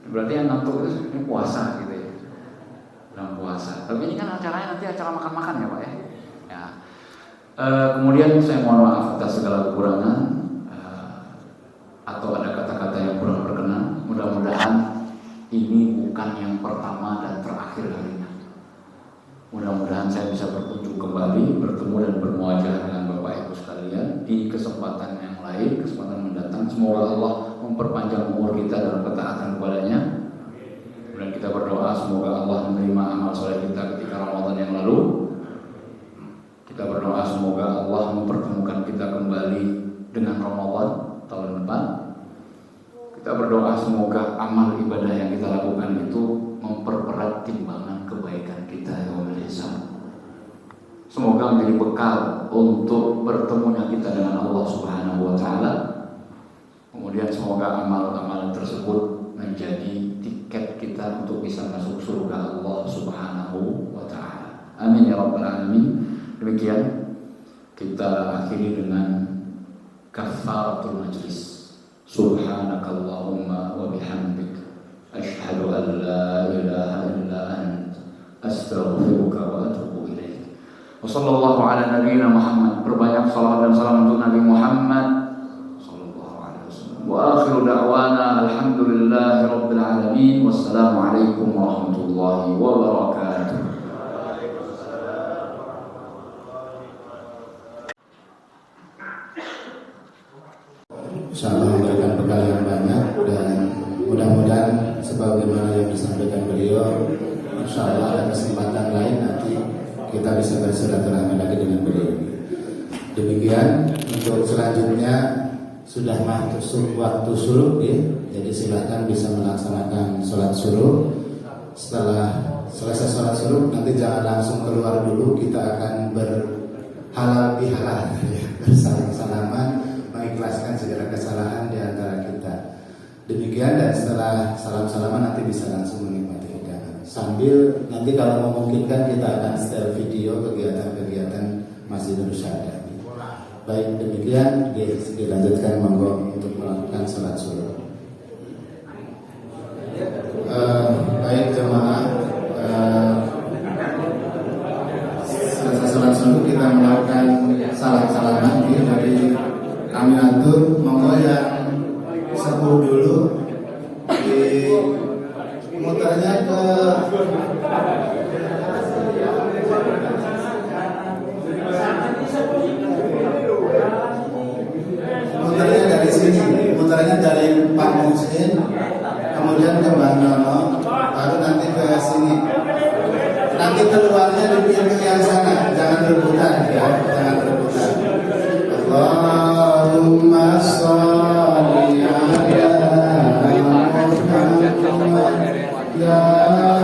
berarti yang ngantuk itu ini puasa gitu ya, dalam puasa. Tapi ini kan acaranya nanti acara makan-makan ya Pak ya. Kemudian saya mohon maaf atas segala kekurangan. Atau ada kata-kata yang kurang berkenan. Mudah-mudahan ini bukan yang pertama dan terakhir kalinya. Mudah-mudahan saya bisa berkunjung kembali, bertemu dan bermuajah dengan Bapak Ibu sekalian di kesempatan yang lain, kesempatan mendatang. Semoga Allah memperpanjang umur kita dalam ketaatan kepadanya. Dan kita berdoa semoga Allah menerima amal soleh kita ketika Ramadan yang lalu. Kita berdoa semoga Allah mempertemukan kita kembali dengan Ramadan tahun depan. Kita berdoa semoga amal ibadah yang kita lakukan itu memperberat timbangan kebaikan kita yaumul hisab. Semoga menjadi bekal untuk bertemunya kita dengan Allah Subhanahu wa taala. Kemudian semoga amal-amal tersebut menjadi tiket kita untuk bisa masuk surga Allah Subhanahu wa taala. Amin ya rabbal alamin. Demikian kita akhiri dengan kafaratul majlis. Subhanakallahumma wa bihamdik asyhadu an la ilaha illa anta astaghfiruka wa atubu ilaik. Wa sallallahu ala nabiyyina Muhammad. Perbanyak salawat dan salam untuk Nabi Muhammad sallallahu alaihi wasallam. Wa akhiru da'wana alhamdulillahi rabbil alamin. Wassalamu alaikum warahmatullahi wabarakatuh. Insyaallah memberikan bekal yang banyak, dan mudah-mudahan sebagaimana yang disampaikan beliau, insyaallah ada kesempatan lain nanti kita bisa bersilaturahmi lagi dengan beliau. Demikian untuk selanjutnya sudah masuk waktu suruh ya, jadi silakan bisa melaksanakan sholat suruh. Setelah selesai sholat suruh nanti jangan langsung keluar dulu, kita akan berhalal bihalal ya, bersalam-salaman, mengikhlaskan segala kesalahan di antara kita. Demikian, dan setelah salam-salaman nanti bisa langsung menikmati hidangan. Sambil nanti kalau memungkinkan kita akan setel video kegiatan-kegiatan Masjidul Syahada. Baik, demikian dilanjutkan, monggo untuk melakukan salat subuh. Baik jemaah, selesai salat subuh kita melakukan salam-salaman dari kami atur, monggo yang sepuh dulu di muternya ke muternya dari sini, muternya dari Pak Musin, kemudian ke Mbak Nono, baru nanti ke sini. Nanti keluarnya di pintu yang sana, jangan rebutan ya, jangan rebutan. Allahumma sholli ala Muhammad ya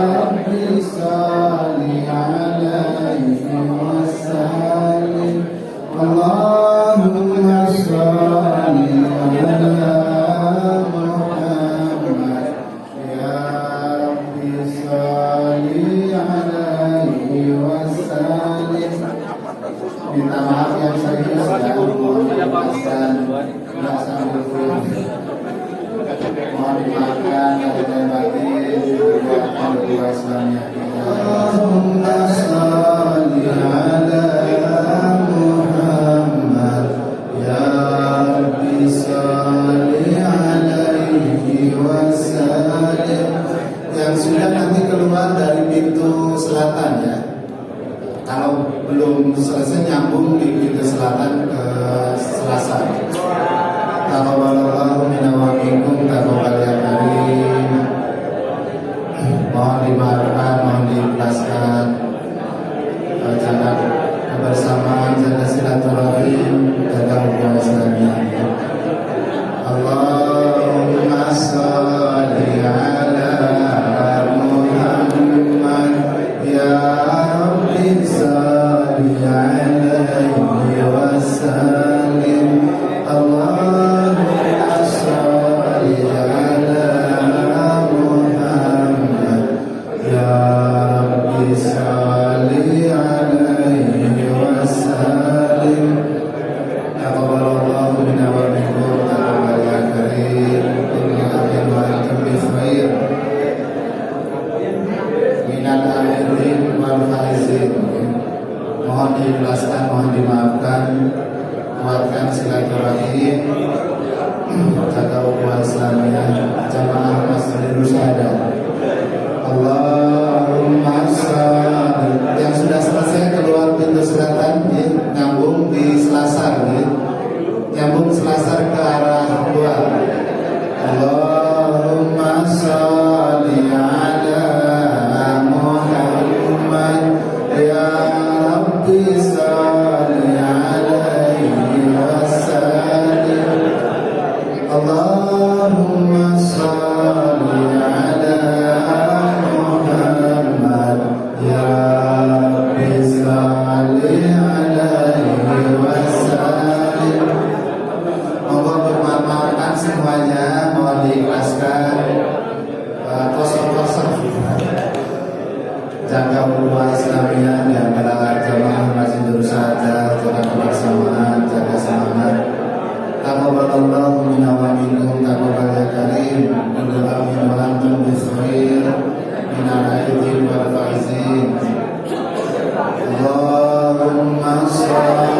Rabbi sholli alaihi wasallim. Allahumma sholli ala Muhammad ya Rabbi sholli alaihi wasallim. Minta maaf yang saya mohon dimaafkan dari batin dan kuasanya. Allahumma sholli ala Muhammad ya Rabbi sholli ala nyambung selasar ke arah luar. Allahumma sholli ala Muhammad ya Rabbi sholli alaihi wasallim. Allahumma sholli ala Muhammad ya Rabbi sholli alaihi wasallim. Mohon bermaafkan semuanya, mohon diikhlaskan. Kosong-kosong jaga ukhuwah Islamiyah di antara jamaah Masjid Nurul Saadah, jaga kebersamaan, jaga semangat. Taqabbalallahu minna wa minkum, taqabbal ya karim. Kullu amin wa antum bismillah minal aidin wal faizin. Allahumma sholli.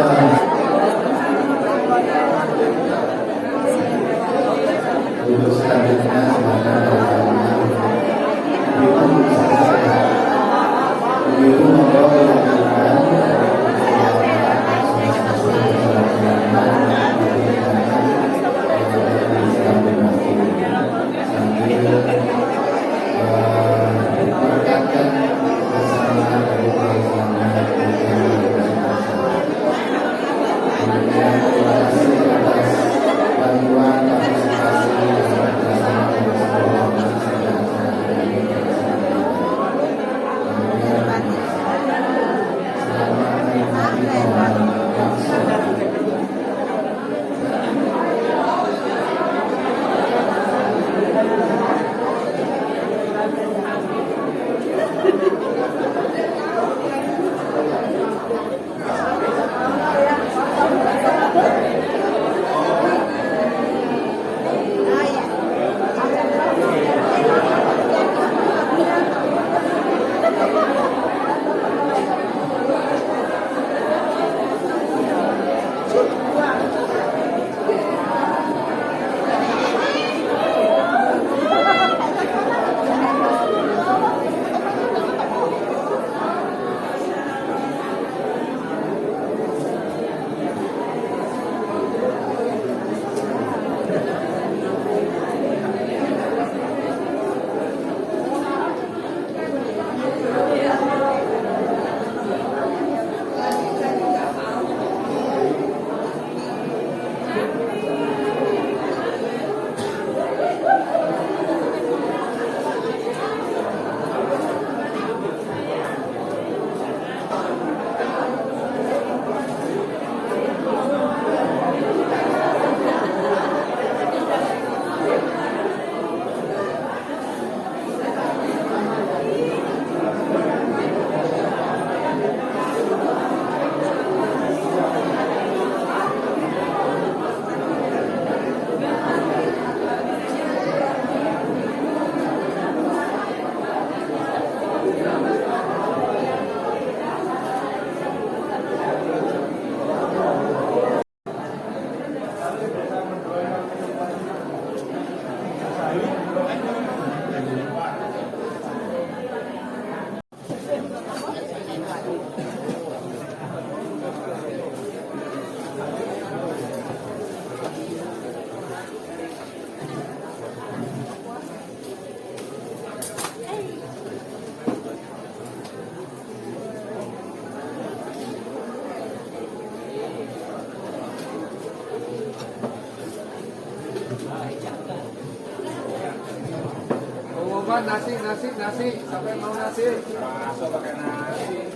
Nasi sampai mau nasi masuk pakai nasi.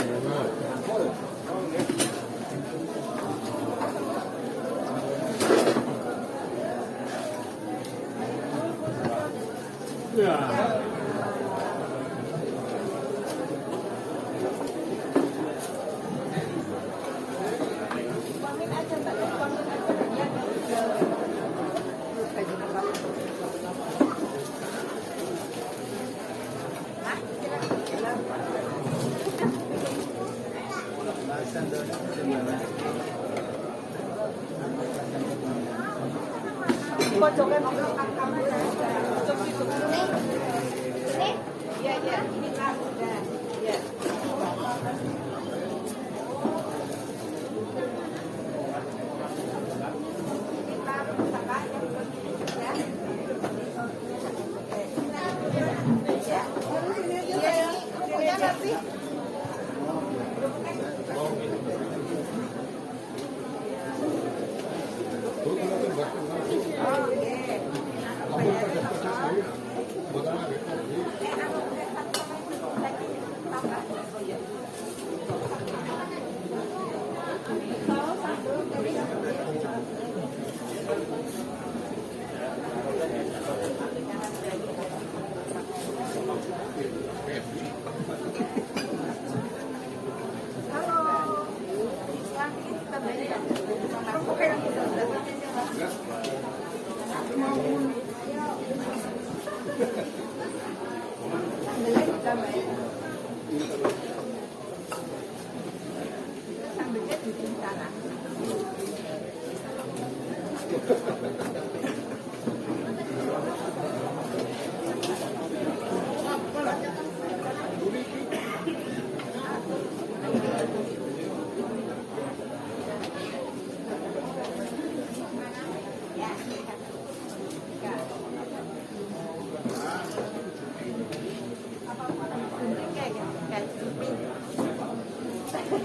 Pojoknya mau kamar ya. Ini, ya, ini kan udah, ya.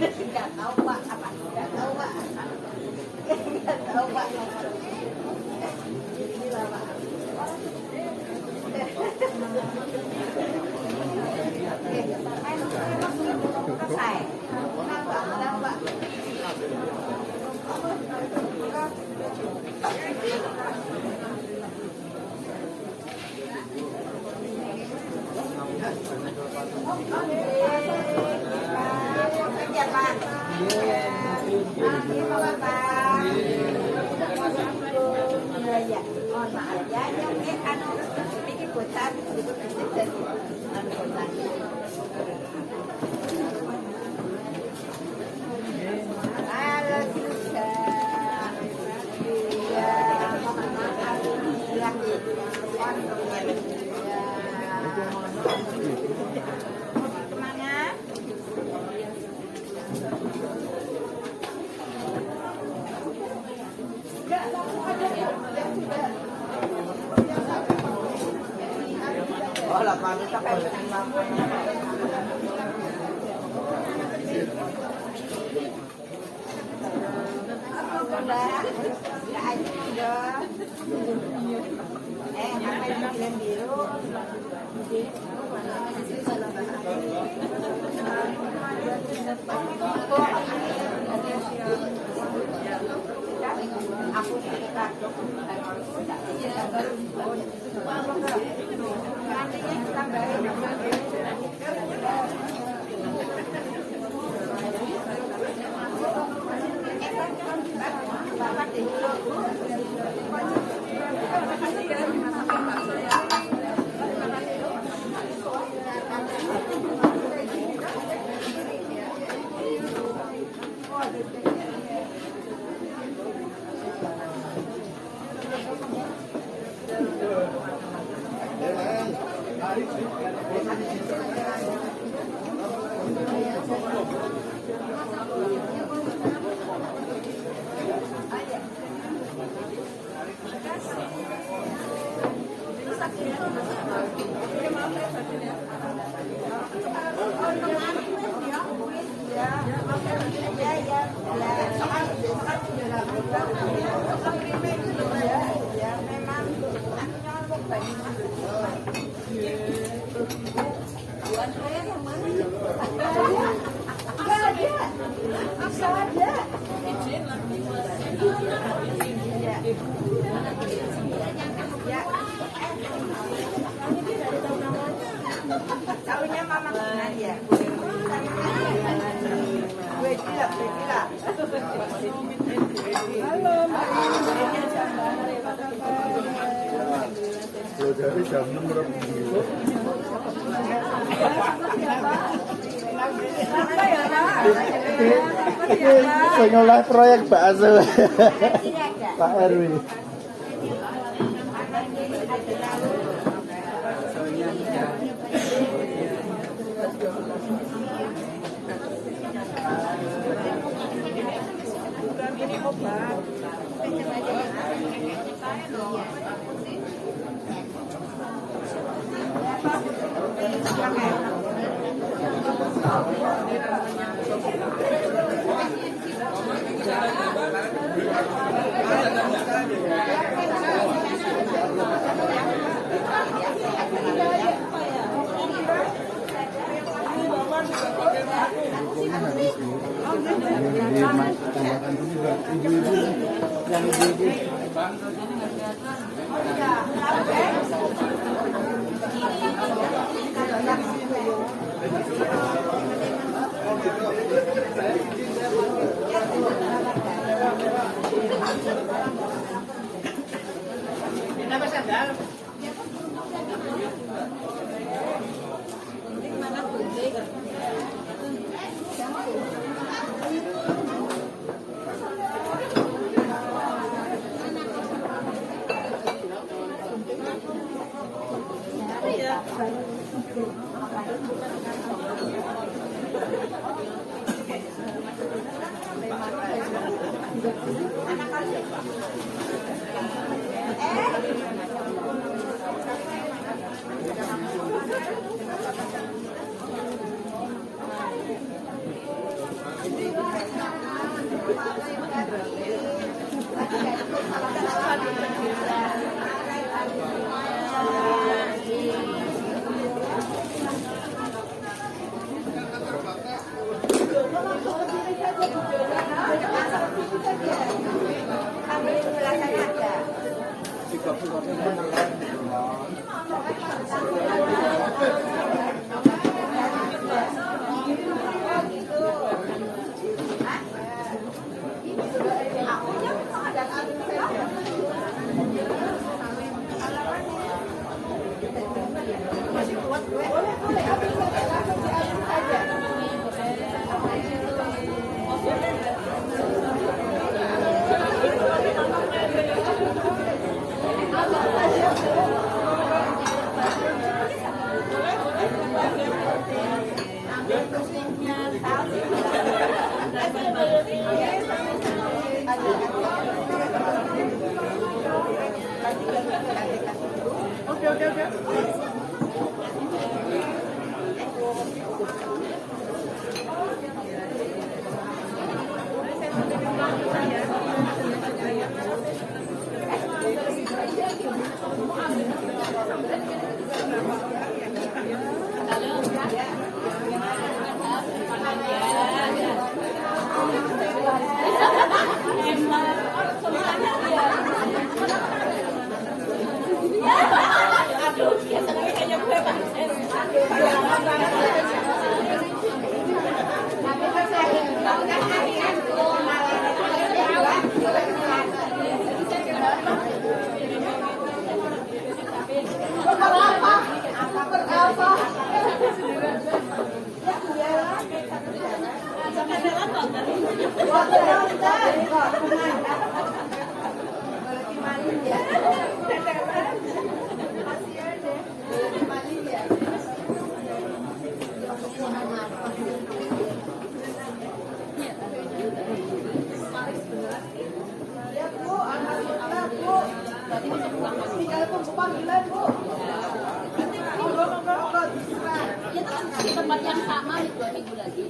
Nggak tahu Pak, apa? Nggak tahu Pak. Nggak tahu Pak. Inilah Pak. Selesai. Tahu Pak, tahu Pak. Kerja Pak. Terima kasih Pak. Ya, mohon maaf ya. Ini bosan, itu dan bosan. Halo juga. Iya, mohon maaf. Ya, kemana? Oh, lah kami pakai apa yang bilang biru? Aku suka Tahunya mama kenal ya. Gue gila. Halo, Kalau dari jam 6 berapa? Saya ngolah proyek bakso Pak Erwin. ini obat. Tambahkan juga ibu-ibu yang ibu-ibu. Tempat yang sama 2 minggu lagi.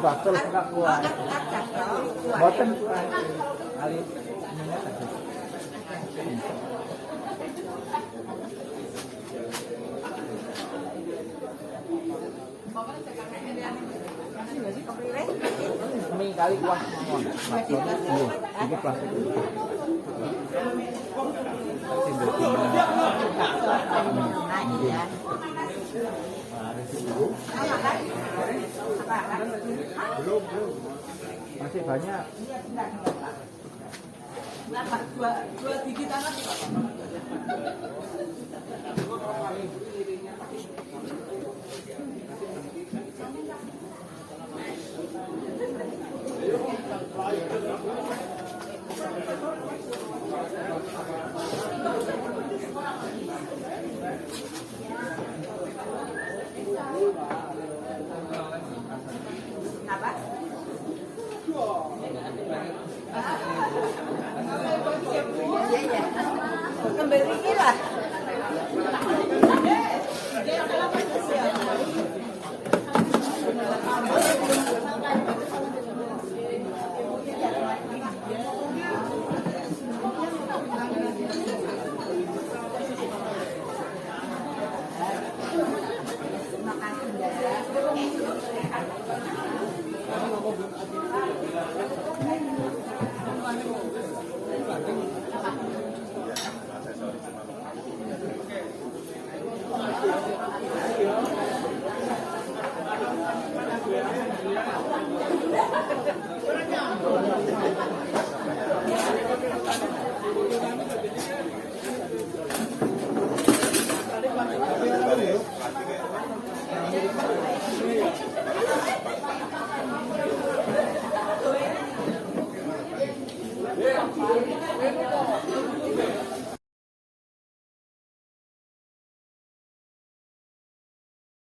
Bakal enggak kuat. Boten kali mie kali kuah ngon. Ini plastik. Belum. Masih banyak. Dua gigi tangan. Apa? Iya. Kembali lah.